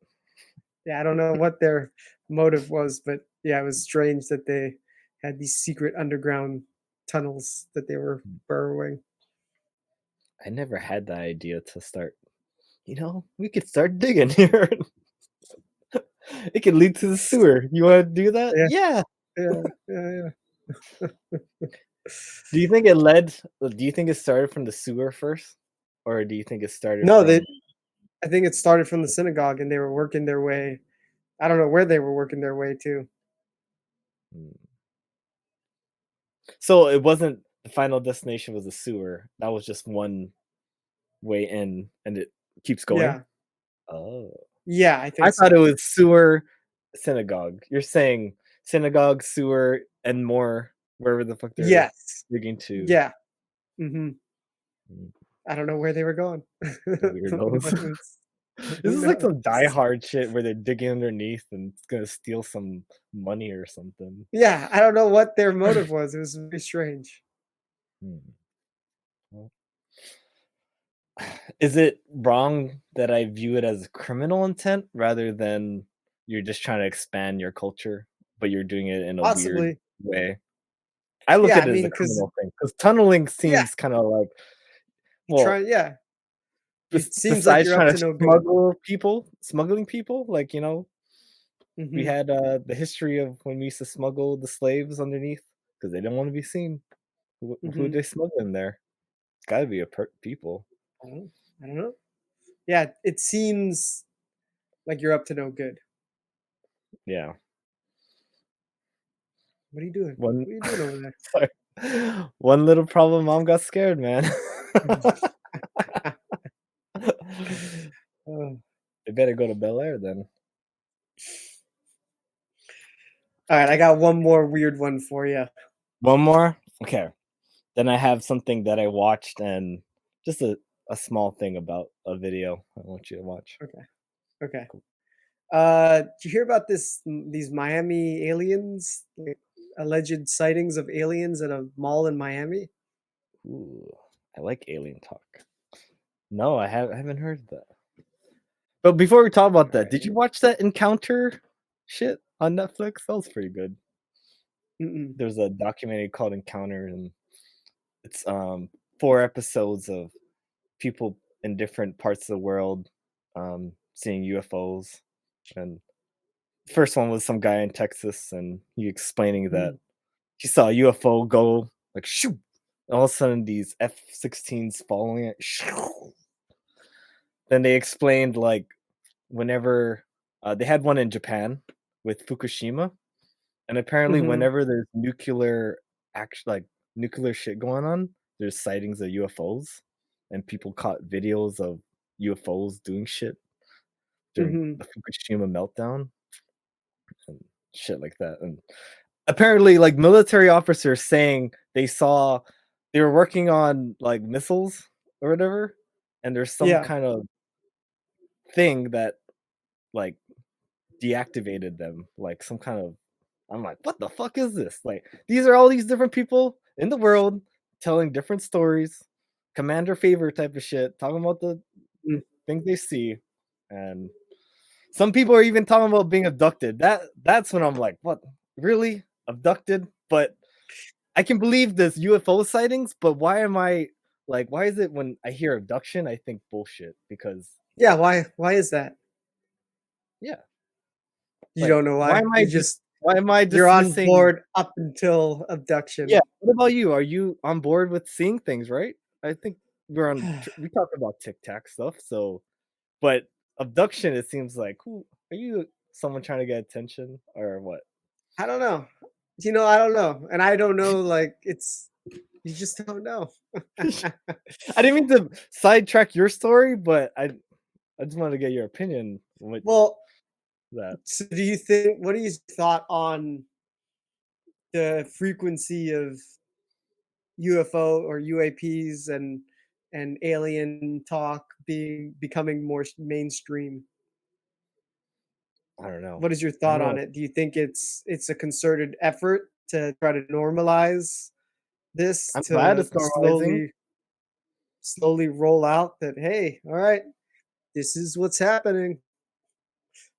Yeah, I don't know what their motive was, but yeah, it was strange that they had these secret underground tunnels that they were burrowing. I never had the idea to start, we could start digging here. It could lead to the sewer. You want to do that? Yeah. Do you think it started from the sewer first? Or do you think it started No, from... I think it started from the synagogue and they were working their way. I don't know where they were working their way to. So it wasn't the final destination was the sewer. That was just one way in, and keeps going. Yeah. Oh, Yeah, I I think thought so. it was sewer, synagogue. You're saying synagogue, sewer, and more wherever the fuck they're Yes. digging to. Yeah. Mhm. Mm, I don't know where they were going. Weirdos. But it was This who is like knows? some Die Hard shit where they're digging underneath and it's gonna steal some money or something. Yeah, I don't know what their motive was. It was very strange. Hmm. Well, is it wrong that I view it as criminal intent rather than you're just trying to expand your culture, but you're doing it in a weird Possibly. way? I look Yeah, at I it as mean, a because criminal thing because tunneling yeah, seems kind of like, try well, yeah. It seems like besides you're up trying to to no good. smuggling people, like we Mhm. had the history of when we used to smuggle the slaves underneath because they didn't want to be seen. Who Mhm. they smuggling there? It's got to be people. I don't know. Yeah, it seems like you're up to no good. Yeah. What are you doing? One What are you doing over there? sorry. One little problem, mom got scared, man. Oh. They better go to Bel Air then. Alright, I got one more weird one for you. One more? Okay. Then I have something that I watched and just a small thing about a video I want you to watch. Okay. Okay. Did you hear about these Miami aliens? Like, alleged sightings of aliens at a mall in Miami? Ooh, I like alien talk. No, I haven't heard that. But before we talk about that, did you watch that Encounter shit on Netflix? That was pretty good. Mm-mm. There's a documentary called Encounter, and it's 4 episodes of people in different parts of the world seeing UFOs. And the first one was some guy in Texas, and he explaining that Mm. he saw a UFO go like shoot. And all of a sudden, these F-16s following it. Shoo. Then they explained like whenever they had one in Japan with Fukushima, and apparently Mhm. whenever there's nuclear shit going on, there's sightings of UFOs, and people caught videos of UFOs doing shit during Mhm. the Fukushima meltdown and shit like that. And apparently, like military officers saying they were working on like missiles or whatever, and there's some Yeah. kind of thing that like deactivated them, like some kind of I'm like, what the fuck is this? Like, these are all these different people in the world telling different stories, commander favor type of shit, talking about the Mm. things they see, and some people are even talking about being abducted. That's when I'm like, what? Really? Abducted? But I can believe this UFO sightings, but why am I like, why is it when I hear abduction, I think bullshit? Because Yeah, why is that? yeah, You like don't know why? You just why am I you're on dismissing? board up until abduction. Yeah. What about you? Are you on board with seeing things, right? I think we talk about Tic Tac stuff, so but abduction, it seems like who are you someone trying to get attention or what? I don't know. I don't know, and I don't know, like, it's you just don't know. I didn't mean to sidetrack your story, but I just wanted to get your opinion with Well, that. so what are your thought on the frequency of UFO or UAPs and alien talk becoming more mainstream? I don't know. What is your I don't thought on know. it? Do you think it's a concerted effort to try to normalize this I'm glad to it's normalizing. slowly roll out that, hey, all right, this is what's happening?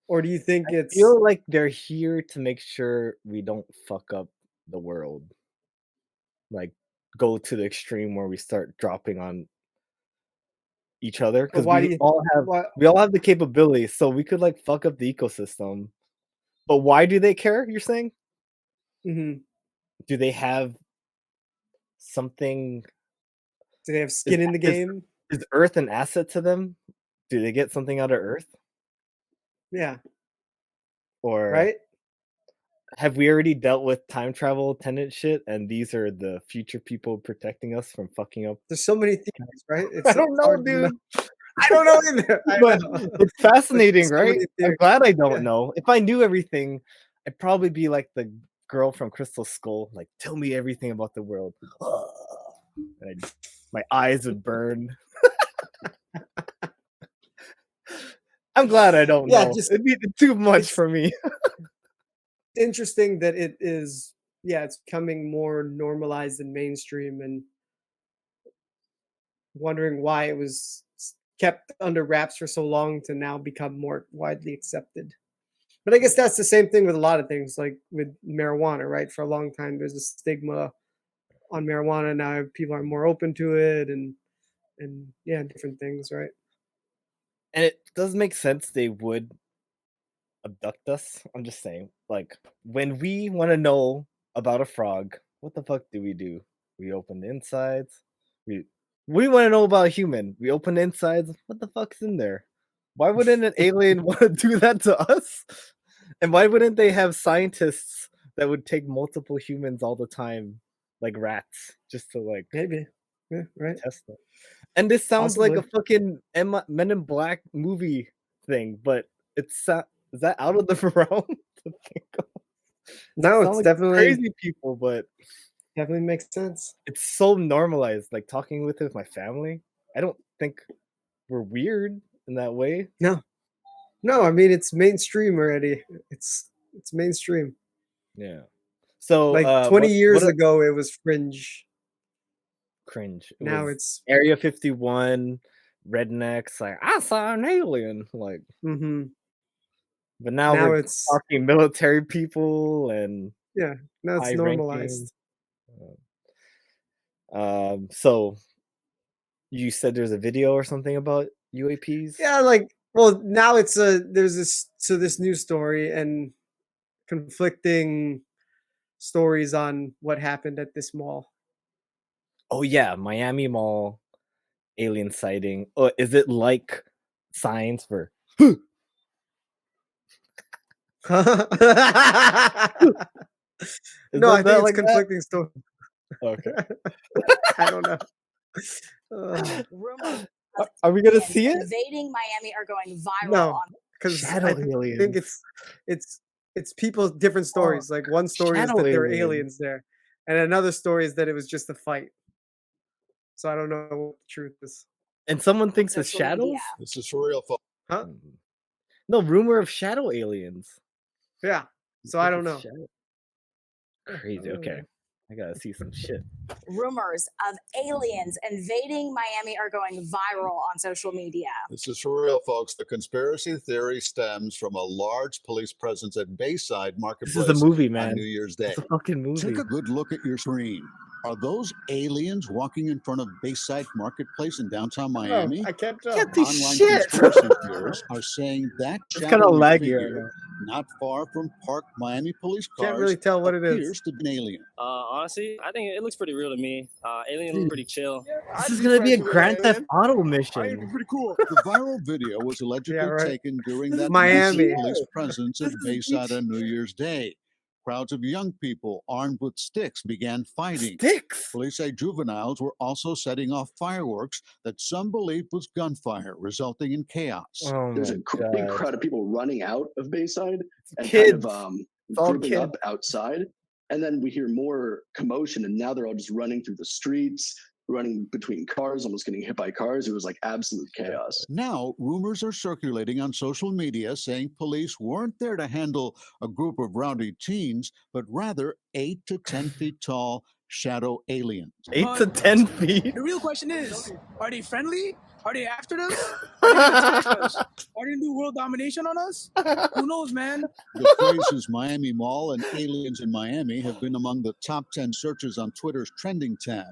Or do you think I it's feel like they're here to make sure we don't fuck up the world. Like go to the extreme where we start dropping on each other but because why do you why we all have the capability, so we could like fuck up the ecosystem. But why do they care? You're saying? mhm. Do they have something? Do they have Is skin in the is game? is Earth an asset to them? Do they get something out of Earth, Yeah, or right? have we already dealt with time travel tenant shit, and these are the future people protecting us from fucking up? There's so many theories, right? I It's don't know, hard to know. dude. I don't know either. I But know. it's fascinating, So right? many I'm theories. glad I don't Yeah. know. If I knew everything, I'd probably be like the girl from Crystal Skull, like, tell me everything about the world. And my eyes would burn. I'm glad I don't Yeah, know. just It'd be too much it's for me. interesting that it is, yeah, it's becoming more normalized and mainstream, and wondering why it was kept under wraps for so long to now become more widely accepted. But I guess that's the same thing with a lot of things, like with marijuana, right? For a long time, there's a stigma on marijuana. Now people are more open to it, and yeah, different things, right? And it does make sense they would abduct us. I'm just saying, like, when we want to know about a frog, what the fuck do? We open the insides. We we want to know about a human. We open the insides. What the fuck's in there? Why wouldn't an alien want to do that to us? And why wouldn't they have scientists that would take multiple humans all the time, like rats, just to like Maybe, yeah, right, test them? And this sounds like a possibly. fucking Men in Black movie thing, but is that out of the realm to think of? No, Sound it's like definitely crazy people, but definitely makes sense. it's so normalized. Like talking with my family, I don't think we're weird in that way. No, no, I mean it's mainstream already. It's mainstream. Yeah. So, Like 20 what years a ago, it was fringe. cringe. It Now was it's Area 51, rednecks, like I saw an alien, like. hmm But now now we're it's talking military people and yeah, now it's high ranking. normalized. So you said there's a video or something about UAPs? Yeah, like well, now it's a there's this news story and conflicting stories on what happened at this mall. Oh yeah, Miami Mall alien sighting. Oh, is it like signs for is No, I that think it's like that? conflicting stories. Okay. I don't know. Rumors Are we gonna aliens see it? invading Miami are going viral No, on. because I Shadow think aliens. it's people's different Oh, stories. Like one story is shadow that there were aliens. aliens there, and another story is that it was just a fight. So I don't know what the truth is. And someone thinks it's Social media. shadows? This is for real, folks. Huh? No, rumor of shadow aliens. Yeah. You So I think don't it's know. shadow? I Crazy. don't Okay. know. I gotta see some shit. Rumors of aliens invading Miami are going viral on social media. This is for real, folks. The conspiracy theory stems from a large police presence at Bayside This Marketplace is a movie, on man. New Year's Day. It's a fucking movie. Take a good look at your screen. Are those aliens walking in front of Bayside Marketplace in downtown Oh, Miami? I can't tell. Can't do Online shit. conspiracy theorists are saying that It's kind of shadowy laggy right figure now. not far from parked Miami police Can't cars really tell what it is. appears to be an alien. Honestly, I think it looks pretty real to me. Alien looks pretty chill. This is gonna be a Grand Theft Auto mission. Pretty cool. The viral video was allegedly Yeah, right. taken during that Miami. massive police presence at Bayside on New Year's Day. Crowds of young people armed with sticks began fighting. Sticks. Police say juveniles were also setting off fireworks that some believed was gunfire, resulting in chaos. Oh There's my a big god. crowd of people running out of Bayside and Kids. kind of It's all grouping kids. up outside. And then we hear more commotion, and now they're all just running through the streets, running between cars, almost getting hit by cars. It was like absolute chaos. Now, rumors are circulating on social media saying police weren't there to handle a group of rowdy teens, but rather 8 to 10 feet tall shadow aliens. 8 to 10 feet. The real question is, are they friendly? Are they after us? Are they gonna attack us? Are they gonna do world domination on us? Who knows, man? The phrases Miami Mall and aliens in Miami have been among the top 10 searches on Twitter's trending tab.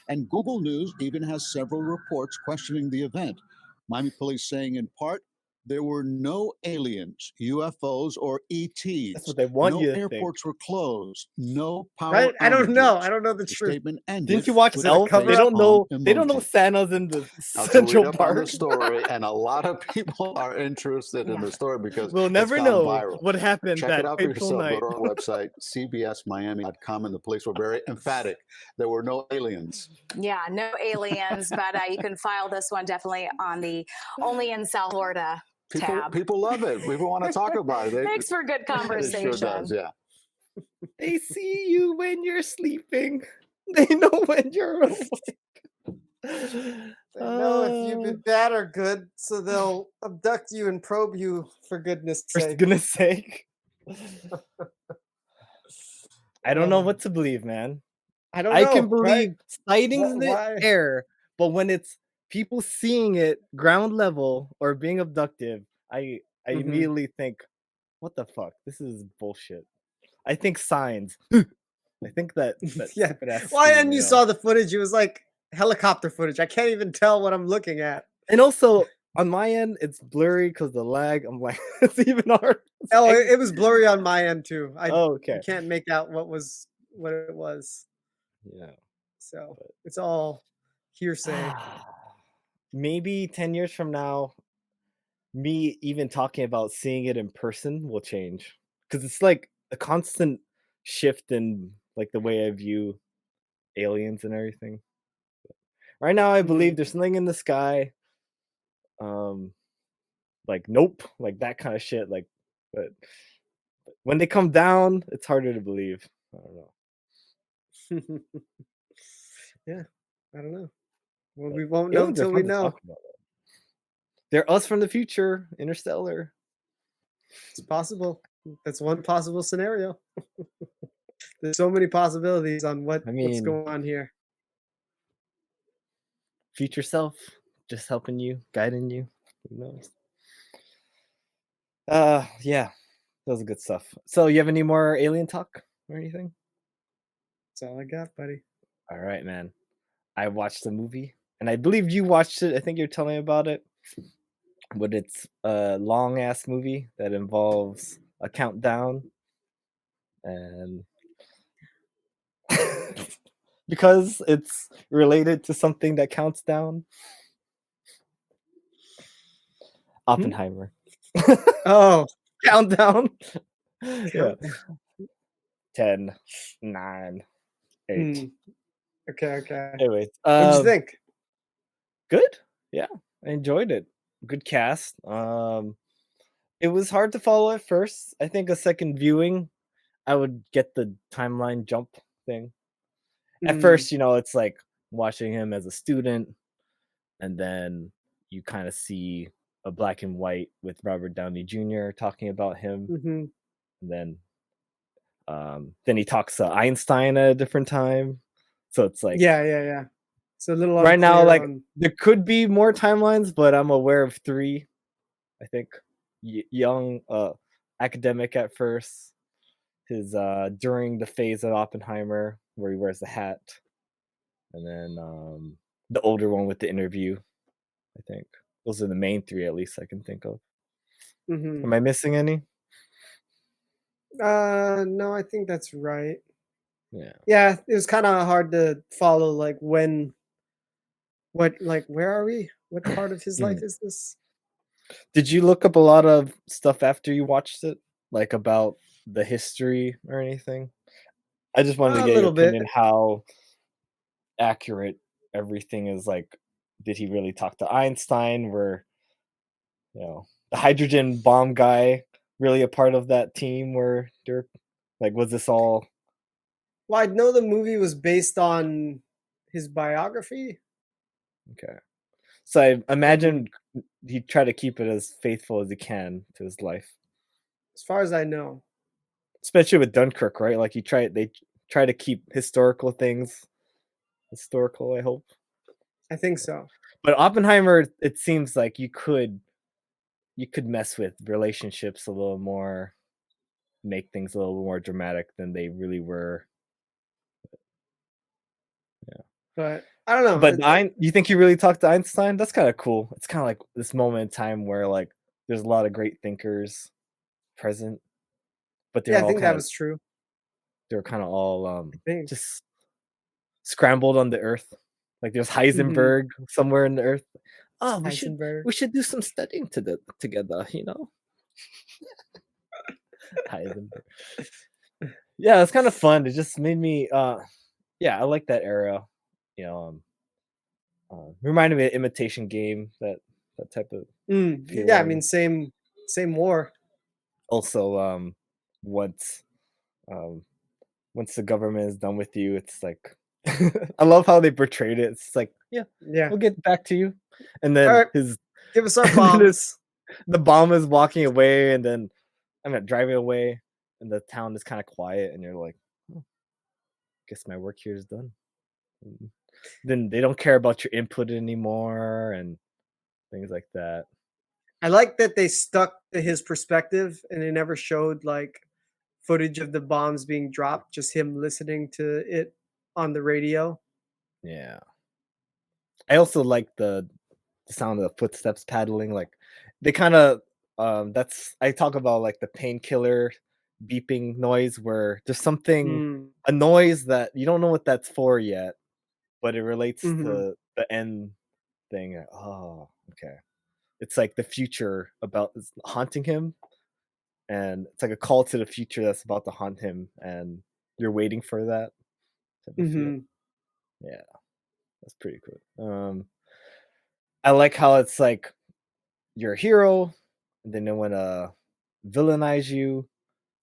And Google News even has several reports questioning the event. Miami police saying in part, there were no aliens, UFOs, or ETs. That's what they want no you to think. airports were closed. No power Right? I don't know. outages. I don't know the The truth. statement ended Didn't you watch with it a Elf? cover They up? don't know. palm They don't know emoji. Santa's in the Now, to Central read up on the Park. story, and a lot of people are interested in the story because We'll never it's gone know viral. what happened Check that it out for fateful yourself. night. Go to our website, cbsmiami.com, and the police were very emphatic. There were no aliens. Yeah, no aliens, but you can file this one definitely on the Only in South Florida tab. People love it. People want to talk about it. Makes for good It conversation. sure does, yeah. They see you when you're sleeping. They know when you're awake. They know if you've been bad or good, so they'll abduct you and probe you for goodness For sake. goodness sake. I don't know what to believe, man. I don't I know. can believe right? sightings in the Why? air, but when it's people seeing it ground level or being abducted, I Mhm. immediately think, what the fuck? This is bullshit. I think signs. I think that Yeah. stupid-ass Why? scream, And you saw the footage. It was like helicopter footage. I can't even tell what I'm looking at. And also on my end, it's blurry because the lag. I'm like, it's even hard. Oh, it was blurry on my end too. Oh, okay. You can't make out what it was. Yeah. So it's all hearsay. Maybe 10 years from now, me even talking about seeing it in person will change. Because it's like a constant shift in like the way I view aliens and everything. Right now, I believe there's something in the sky. Like nope, like that kind of shit. Like, but when they come down, it's harder to believe. I don't know. Yeah, I don't know. Well, we won't know Aliens are until we fun to know. talk about, though. They're us from the future, interstellar. It's possible. That's one possible scenario. There's so many possibilities on what's going on here. Future self, just helping you, guiding you. Who knows? Yeah, that was good stuff. So, you have any more alien talk or anything? That's all I got, buddy. All right, man. I watched the movie, and I believe you watched it. I think you're telling me about it. But it's a long ass movie that involves a countdown, and because it's related to something that counts down. Oppenheimer. Oh, countdown. Yeah. 10, 9, 8. Okay. Anyways, What'd you think? Good. Yeah, I enjoyed it. Good cast. It was hard to follow at first. I think a second viewing, I would get the timeline jump thing. At first, it's like watching him as a student, and then you kind of see a black and white with Robert Downey Jr. talking about him, and then he talks to Einstein at a different time. So it's like Yeah. It's a little right now, unclear like on- there could be more timelines, but I'm aware of 3. I think young academic at first, his during the phase of Oppenheimer where he wears the hat, and then the older one with the interview. I think those are the main 3 at least I can think of. Am I missing any? No, I think that's right. Yeah, it was kind of hard to follow. Like where are we? What part of his life is this? Did you look up a lot of stuff after you watched it, like about the history or anything? I just wanted to A get your little bit. opinion how accurate everything is. Like, did he really talk to Einstein? Were the hydrogen bomb guy really a part of that team? Where they're like, was this all? Well, I know the movie was based on his biography. Okay. So I imagine he tried to keep it as faithful as he can to his life. As far as I know. Especially with Dunkirk, right? Like they try to keep historical things historical, I hope. I think so. But Oppenheimer, it seems like you could mess with relationships a little more, make things a little more dramatic than they really were. Yeah. But I don't know. But you think he really talked to Einstein? That's kind of cool. It's kind of like this moment in time where like there's a lot of great thinkers present, but Yeah, I think that was true. they're kind of all think. just scrambled on the earth. Like there's Mhm. Heisenberg somewhere in the earth. Oh, Heisenberg. we should do some studying together, you know? Heisenberg. Yeah, it's kind of fun. It just made me yeah, I like that era. You know, reminded me of Imitation Game, that type of Yeah, I mean, feeling. same war. Also, once um once the government is done with you, it's like I love how they portrayed it. It's like, yeah, Yeah. we'll get back to you. And All then right, his give us our and then bombs. the bomb is walking away, and then I'm not driving away, and the town is kind of quiet, and you're like, oh, guess my work here is done. Mm. Then they don't care about your input anymore and things like that. I like that they stuck to his perspective and they never showed like footage of the bombs being dropped, just him listening to it on the radio. Yeah. I also like the sound of the footsteps paddling. Like they kind of that's I talk about like the painkiller beeping noise where there's something Mm. a noise that you don't know what that's for yet, but it relates Mhm. to the end thing. Oh, okay. It's like the future about is haunting him, and it's like a call to the future that's about to haunt him, and you're waiting for that type of feel. Mhm. Yeah, that's pretty cool. I like how it's like you're a hero, and then they wanna villainize you,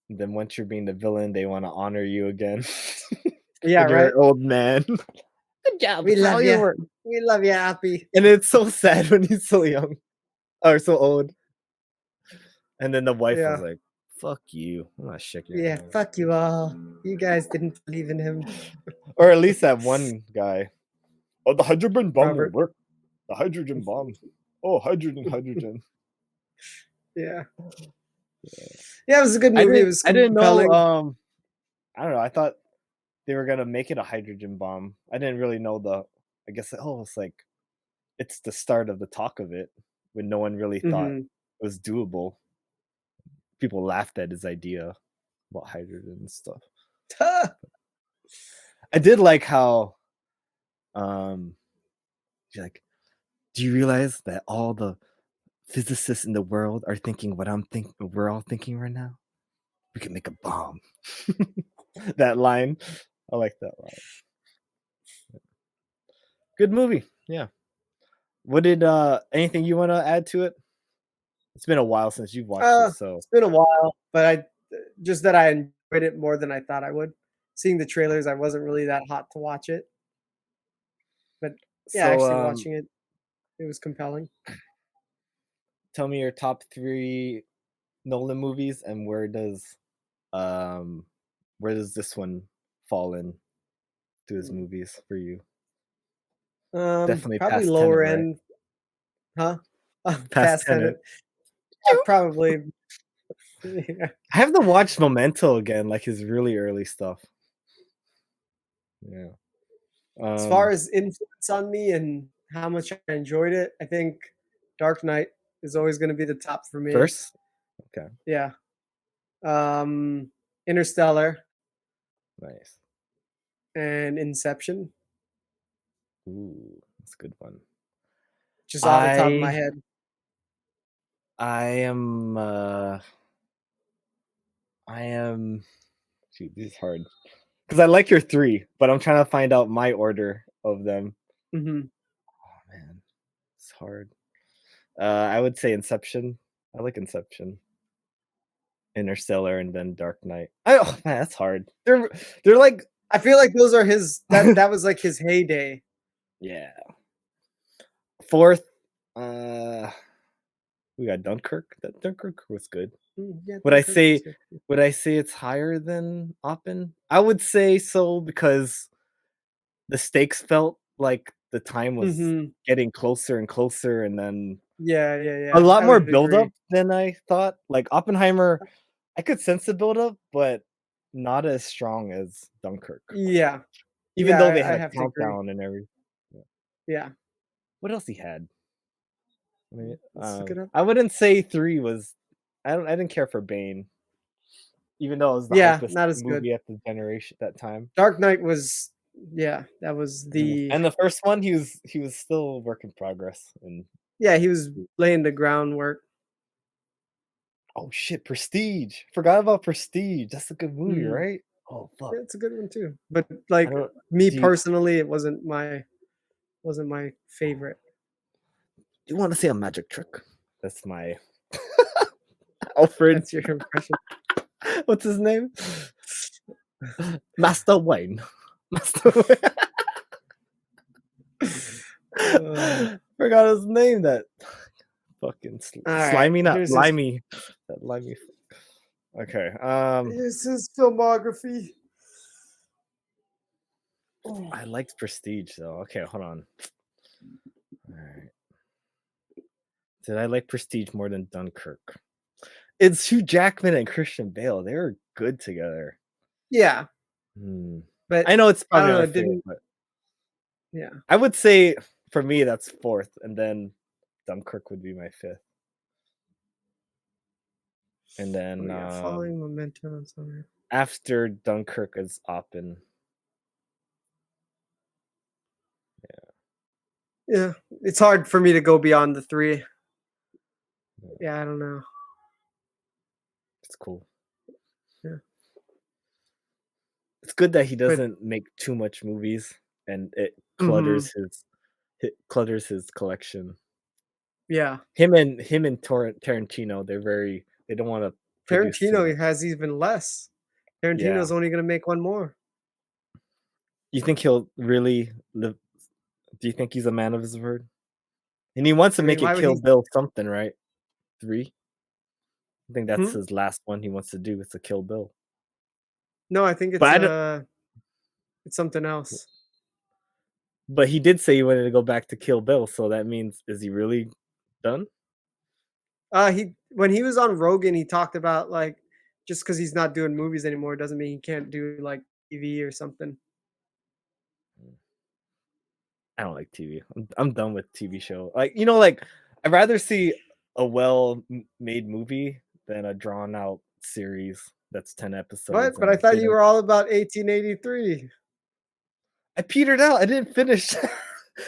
and then once you're being the villain, they wanna honor you again Yeah, when you're right. an old man. Good job, We it's how love you you. work. We love you, Happy. And it's so sad when he's so young or so old. And then the wife was Yeah. like, "Fuck you. I'm not shaking your Yeah, hand." fuck you all. You guys didn't believe in him. Or at least that one guy. "Oh, the hydrogen bomb will Robert. work. The hydrogen bomb. Oh, hydrogen." Yeah. Yeah, it was a good I movie. It didn't was I didn't know, compelling. I don't know, I thought they were gonna make it a hydrogen bomb. I didn't really know I guess, oh, it's like it's the start of the talk of it when no one really thought Mhm. it was doable. People laughed at his idea about hydrogen and stuff. I did like how, um, she's like, "Do you realize that all the physicists in the world are thinking what we're all thinking right now? We can make a bomb." That line, I like that line. Good movie, yeah. What did, anything you wanna add to it? It's been a while since you've watched it, so It's been a while, but I just that I enjoyed it more than I thought I would. Seeing the trailers, I wasn't really that hot to watch it. But yeah, so, actually watching it, it was compelling. tell me your top 3 Nolan movies, and um, where does this one fall in to his movies for you? Definitely Probably past Tenet, lower right? end, huh? Past Past Tenet. Tenet. Yeah, probably. Yeah. I have to watch Memento again, like his really early stuff. Yeah. As far as influence on me and how much I enjoyed it, I think Dark Knight is always going to be the top for me. First? Okay, Yeah. Interstellar nice. and Inception, Ooh, that's a good one. just off the top of my I head. I am, shoot, this is hard because I like your 3, but I'm trying to find out my order of them. Mhm. Oh, man, it's hard. I would say Inception. I like Inception, Interstellar, and then Dark Knight. Oh, man, that's hard. They're like I feel like those are his that was like his heyday. yeah. 4th, uh, we got Dunkirk. That Dunkirk was good. Yeah, Would I Dunkirk was say good. would I say it's higher than Oppen? I would say so because the stakes felt like the time was Mhm. getting closer and closer, and then Yeah, yeah, a yeah. lot I more would buildup agree. than I thought. Like Oppenheimer, I could sense the buildup, but not as strong as Dunkirk. Yeah. Even Yeah, though they had I a have to agree. countdown and everything. Yeah. Yeah. What else he had? I mean, Let's look it up. I wouldn't say 3 was. I didn't care for Bane, even though it was the Yeah, hypest not as good. movie at the generation that time. Dark Knight was, yeah, that was the. And the first one, he was still a work in progress. And Yeah, he was laying the groundwork. oh shit, Prestige! Forgot about Prestige. That's a good movie, Mm. right? Oh fuck. Yeah, it's a good one too. But like don't- me do you- personally, it wasn't my favorite. You want to see a magic trick? That's my Alfred. That's your impression. What's his name? Master Wayne. Master Wayne. Forgot his name. That fucking All slimy, right, not here's his- limey. That limey. Okay. Here's his filmography. I liked Prestige though. Okay, hold on. All right. Did I like Prestige more than Dunkirk? It's Hugh Jackman and Christian Bale. They were good together. Yeah, but I know it's I probably don't know. not It fair, didn't. but Yeah. I would say for me that's 4th, and then Dunkirk would be my 5th. And then Following momentum. Somewhere. after Dunkirk is Oppen. Yeah, it's hard for me to go beyond the 3. Yeah, I don't know. It's cool. Yeah. It's good that he doesn't make too much movies, and it clutters clutters his collection. Yeah, Him and Tarantino, they don't want to. Tarantino has even less. Tarantino's only going to make one more. You think he'll really live? Do you think he's a man of his word? And he wants to make it Kill Bill something, right? 3. I think that's his last one he wants to do. It's a Kill Bill. No, I think it's something else. But he did say he wanted to go back to Kill Bill, so that means is he really done? When he was on Rogan, he talked about like just because he's not doing movies anymore doesn't mean he can't do like TV or something. I don't like TV. I'm done with TV show. Like like I'd rather see a well-made movie than a drawn-out series that's 10 episodes. What? But I thought you were all about 1883. I petered out. I didn't finish.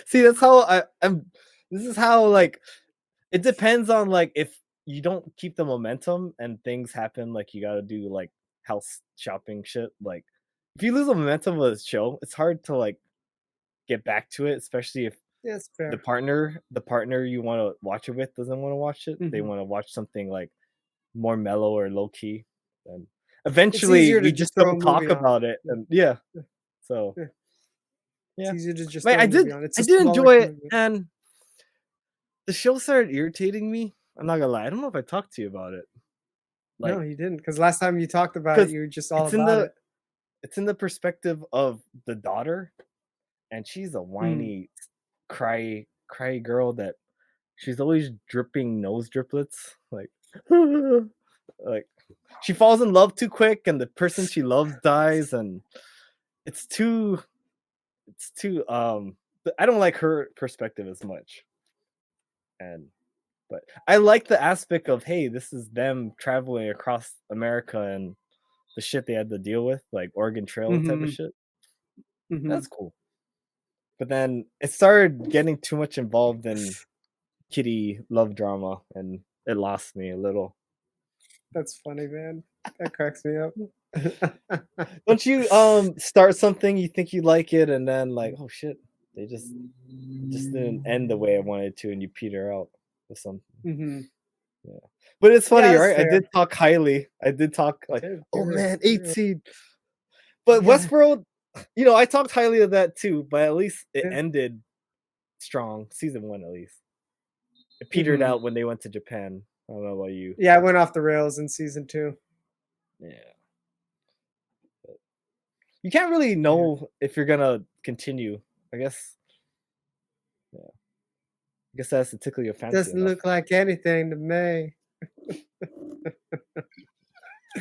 See, that's how I'm. This is how like it depends on like if you don't keep the momentum and things happen like you got to do like house shopping shit. Like if you lose the momentum of a show, it's hard to like get back to it, especially if it's fair. the partner you want to watch it with doesn't want to watch it. They want to watch something like more mellow or low key. And eventually we just don't talk about it. And so it's easier to just. I did enjoy it, and the show started irritating me. I'm not gonna lie. I don't know if I talked to you about it. No, you didn't, because last time you talked about it, you were just all about it. It's in the perspective of the daughter, and she's a whiny, cry girl that she's always dripping nose driplets. Like, like she falls in love too quick, and the person she loves dies, and it's too. I don't like her perspective as much. But I like the aspect of, hey, this is them traveling across America and the shit they had to deal with, like Oregon Trail type of shit. That's cool. But then it started getting too much involved in kitty love drama, and it lost me a little. That's funny, man. That cracks me up. Don't you start something, you think you like it, and then like, oh shit, they just didn't end the way I wanted to, and you peter out with something. Yeah, but it's funny, right? Fair. I did talk highly. I did talk like, oh man, 18. But Westworld, I talked highly of that too. But at least it ended strong. Season 1, at least. It petered out when they went to Japan. I don't know about you. Yeah, it went off the rails in season 2. Yeah. But you can't really know if you're gonna continue. I guess. Yeah. I guess that's to tickle your fancy. Doesn't look like anything to me.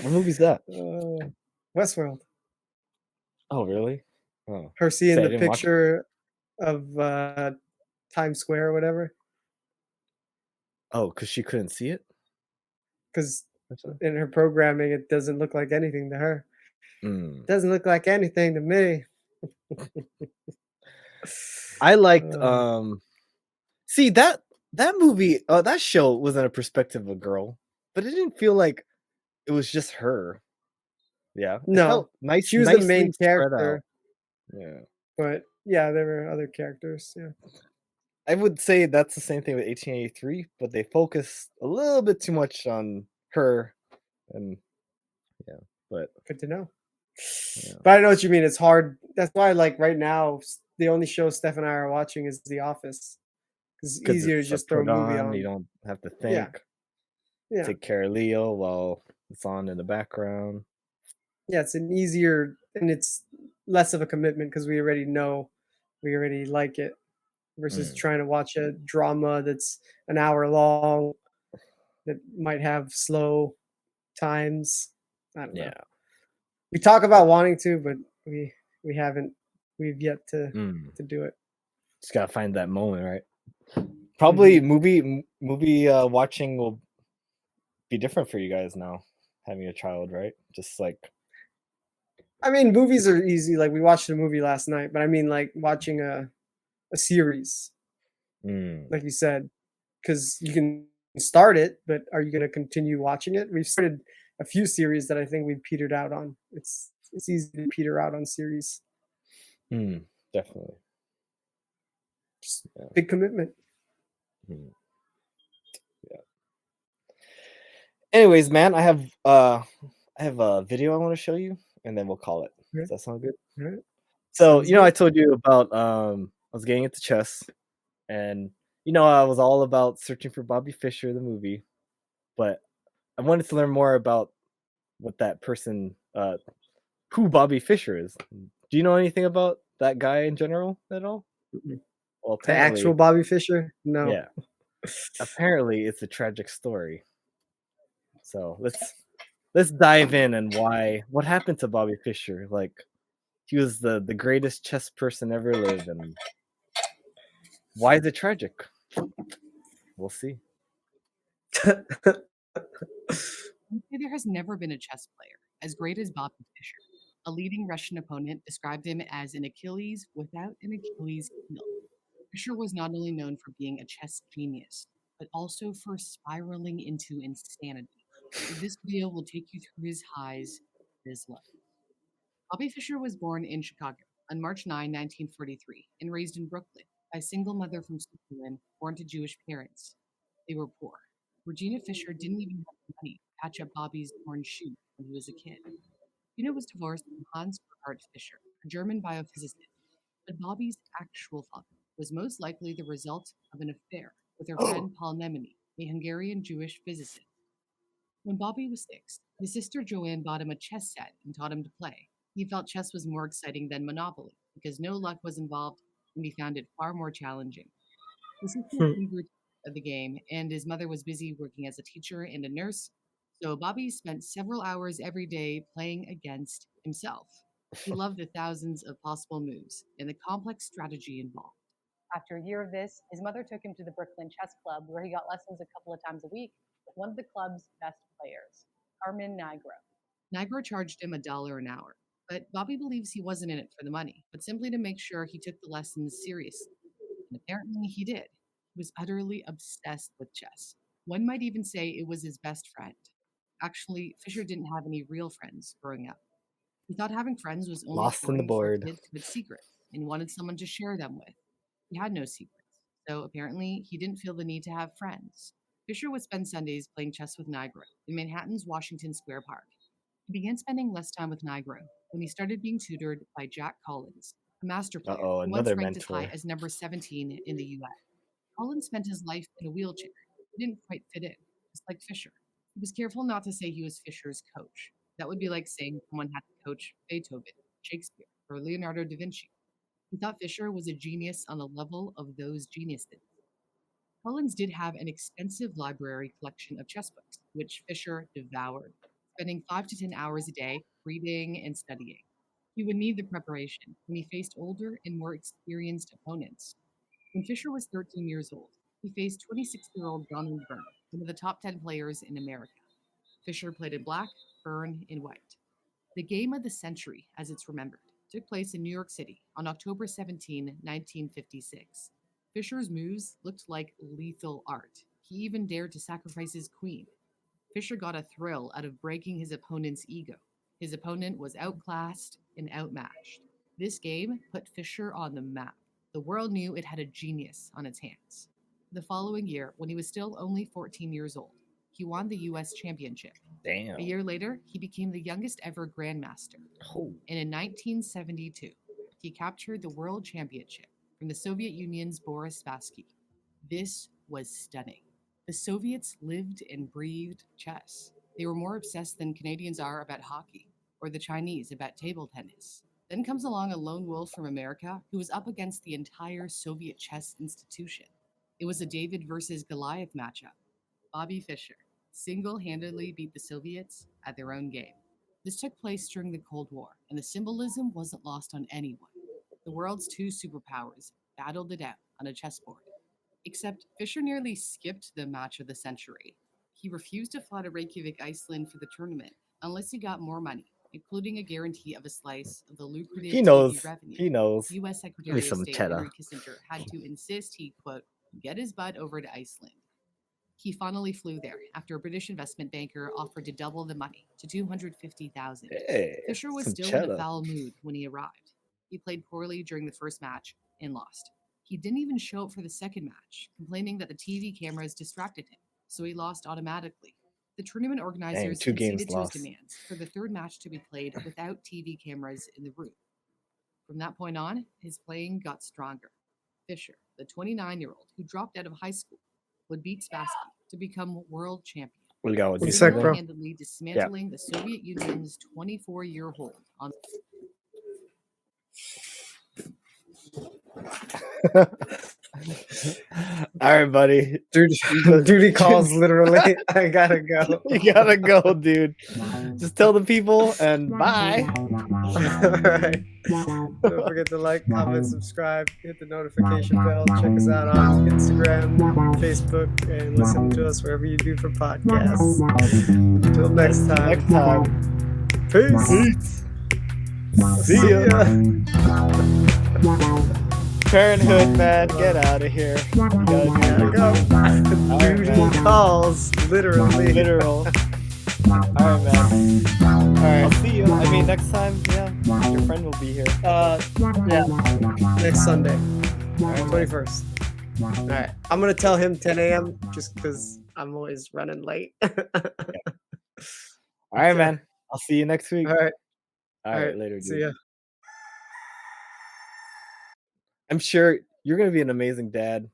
What movie's that? Westworld. Oh, really? Oh. Her seeing the picture of Times Square or whatever. Oh, because she couldn't see it? Because That's what in her programming, it doesn't look like anything to her. Mm. Doesn't look like anything to me. I liked, Uh, see, that movie that show was in a perspective of a girl, but it didn't feel like it was just her. Yeah, it no, felt she was the nicely main spread out. character, Yeah. but yeah, there were other characters. Yeah, I would say that's the same thing with 1883, but they focus a little bit too much on her and yeah, but good to know. yeah. But I know what you mean. It's hard. That's why, like right now, the only show Steph and I are watching is The Office. 'Cause it's 'Cause easier to it's, just throw a put movie on, you on. don't have to Yeah, think, yeah, take care of Leo while it's on in the background. yeah. It's an easier and it's less of a commitment because we already know, we already like it. Versus Mm, trying to watch a drama that's an hour long that might have slow times. I don't know. yeah. We talk about wanting to, but we haven't. We've yet Mm. to do it. Just gotta find that moment, right? Probably movie watching will be different for you guys now, having a child, right? Just like I mean, movies are easy. Like we watched a movie last night, but I mean, like watching a series, mm, like you said, because you can start it, but are you going to continue watching it? We've started a few series that I think we've petered out on. It's easy to peter out on series. definitely. Just Yeah. big commitment. Mm, yeah. Anyways, man, I have a video I want to show you, and then we'll call it. Right, Does that sound good? right. So, Sounds I good. told you about I was getting into chess, and I was all about searching for Bobby Fischer, the movie, but I wanted to learn more about what that person, who Bobby Fischer is. Do you know anything about that guy in general at all? Mm-mm. Well, The actual apparently, Bobby Fischer? No. yeah, apparently it's a tragic story. So let's dive in and what happened to Bobby Fischer. Like he was the greatest chess person ever lived, and why is it tragic? We'll see. There has never been a chess player as great as Bobby Fischer. A leading Russian opponent described him as an Achilles without an Achilles heel. Fischer was not only known for being a chess genius, but also for spiraling into insanity. This video will take you through his highs and his lows. Bobby Fischer was born in Chicago on March 9, 1943, and raised in Brooklyn by a single mother from Switzerland born to Jewish parents. They were poor. Regina Fischer didn't even have the money to patch up Bobby's torn shoe when he was a kid. Regina was divorced from Hans Gerhard Fischer, a German biophysicist, but Bobby's actual father was most likely the result of an affair with her friend Paul Nemeny, a Hungarian Jewish physicist. When Bobby was 6, his sister Joanne bought him a chess set and taught him to play. He felt chess was more exciting than Monopoly because no luck was involved and he found it far more challenging. His sister soon grew tired of the game, and his mother was busy working as a teacher and a nurse, so Bobby spent several hours every day playing against himself. He loved the thousands of possible moves and the complex strategy involved. After a year of this, his mother took him to the Brooklyn Chess Club, where he got lessons a couple of times a week with one of the club's best players, Carmen Nigro. Nigro charged him $1 an hour, but Bobby believes he wasn't in it for the money, but simply to make sure he took the lessons seriously. And apparently he did. He was utterly obsessed with chess. One might even say it was his best friend. Actually, Fischer didn't have any real friends growing up. He thought having friends was only Lost in the important for board. kids with secrets and wanted someone to share them with. He had no secrets, so apparently he didn't feel the need to have friends. Fischer would spend Sundays playing chess with Nigro in Manhattan's Washington Square Park. He began spending less time with Nigro when he started being tutored by Jack Collins, a master player Uh-oh, who once another ranked as high mentor. as number 17 in the US. Collins spent his life in a wheelchair. He didn't quite fit in, just like Fischer. He was careful not to say he was Fischer's coach. That would be like saying someone had to coach Beethoven, Shakespeare, or Leonardo da Vinci. He thought Fischer was a genius on the level of those geniuses. Collins did have an extensive library collection of chess books, which Fischer devoured, spending 5 to 10 hours a day reading and studying. He would need the preparation when he faced older and more experienced opponents. When Fischer was 13 years old, He faced 26-year-old Donald Byrne, one of the top 10 players in America. Fischer played in black, Byrne in white. The game of the century, as it's remembered, took place in New York City on October 17, 1956. Fischer's moves looked like lethal art. He even dared to sacrifice his queen. Fischer got a thrill out of breaking his opponent's ego. His opponent was outclassed and outmatched. This game put Fischer on the map. The world knew it had a genius on its hands. The following year, when he was still only 14 years old, he won the U.S. Championship. Damn. A year later, he became the youngest ever Grandmaster. Oh. And in 1972, he captured the World Championship from the Soviet Union's Boris Spassky. This was stunning. The Soviets lived and breathed chess. They were more obsessed than Canadians are about hockey, or the Chinese about table tennis. Then comes along a lone wolf from America who was up against the entire Soviet chess institution. It was a David versus Goliath matchup. Bobby Fischer single-handedly beat the Soviets at their own game. This took place during the Cold War, and the symbolism wasn't lost on anyone. The world's two superpowers battled it out on a chessboard. Except Fischer nearly skipped the match of the century. He refused to fly to Reykjavik, Iceland for the tournament unless he got more money, including a guarantee of a slice of the lucrative He knows. TV revenue. He knows. U.S. Give Secretary me of some State cheddar. Henry Kissinger had to insist he, quote, get his butt over to Iceland. He finally flew there after a British investment banker offered to double the money to $250,000. Hey, Fischer was some still in cheddar. a foul mood when he arrived. He played poorly during the first match and lost. He didn't even show up for the second match, complaining that the TV cameras distracted him, so he lost automatically. The tournament organizers Dang, 2 games conceded to his lost. demands for the third match to be played without TV cameras in the room. From that point on, his playing got stronger. Fischer, the 29-year-old who dropped out of high school, would beat Spassky to become world champion, We got What a sec, bro. single-handedly dismantling the Soviet Union's 24-year hold on. All right, buddy. Duty calls literally. I gotta go. You gotta go, dude. Just tell the people and bye. All right. Don't forget to like, comment, subscribe, hit the notification bell. Check us out on Instagram, Facebook, and listen to us wherever you do for podcasts. Until next time. Next time. Peace. See ya. Parenthood, man. Get out of here. You gotta go. Duty calls. Literally. Literal. Alright, man. Alright, I'll see you. I mean, next time, yeah, your friend will be here. Yeah. Next Sunday. Alright, 21st. Alright. I'm gonna tell him 10 a.m. just because I'm always running late. Alright, man. I'll see you next week. Alright. Alright, later, dude. See ya. I'm sure you're gonna be an amazing dad.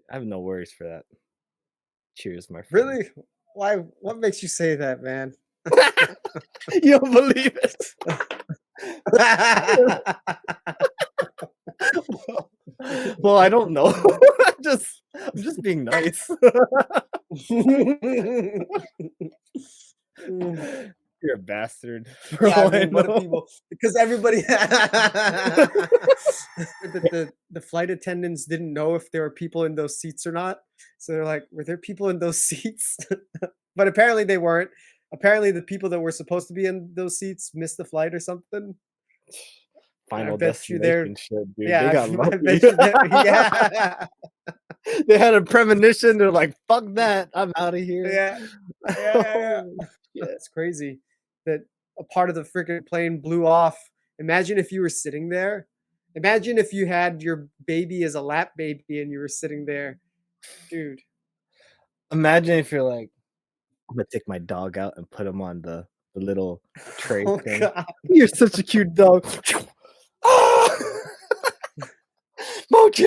I have no worries for that. Cheers, my friend. Really? Why? What makes you say that, man? You don't believe it. Well, I don't know. I'm just being nice. You're a bastard. For Yeah, all I I mean, what do know. people? Because everybody, the flight attendants didn't know if there were people in those seats or not. So they're like, "Were there people in those seats?" But apparently they weren't. Apparently the people that were supposed to be in those seats missed the flight or something. Final I bet you they're. destination shit, dude. Yeah, They got I lucky. bet you yeah. They had a premonition. They're like, "Fuck that! I'm out of here." Yeah. It's crazy that a part of the freaking plane blew off. Imagine if you were sitting there. Imagine if you had your baby as a lap baby and you were sitting there, dude. Imagine if you're like, I'm gonna take my dog out and put him on the little tray Oh, thing. God. You're such a cute dog. Mochi!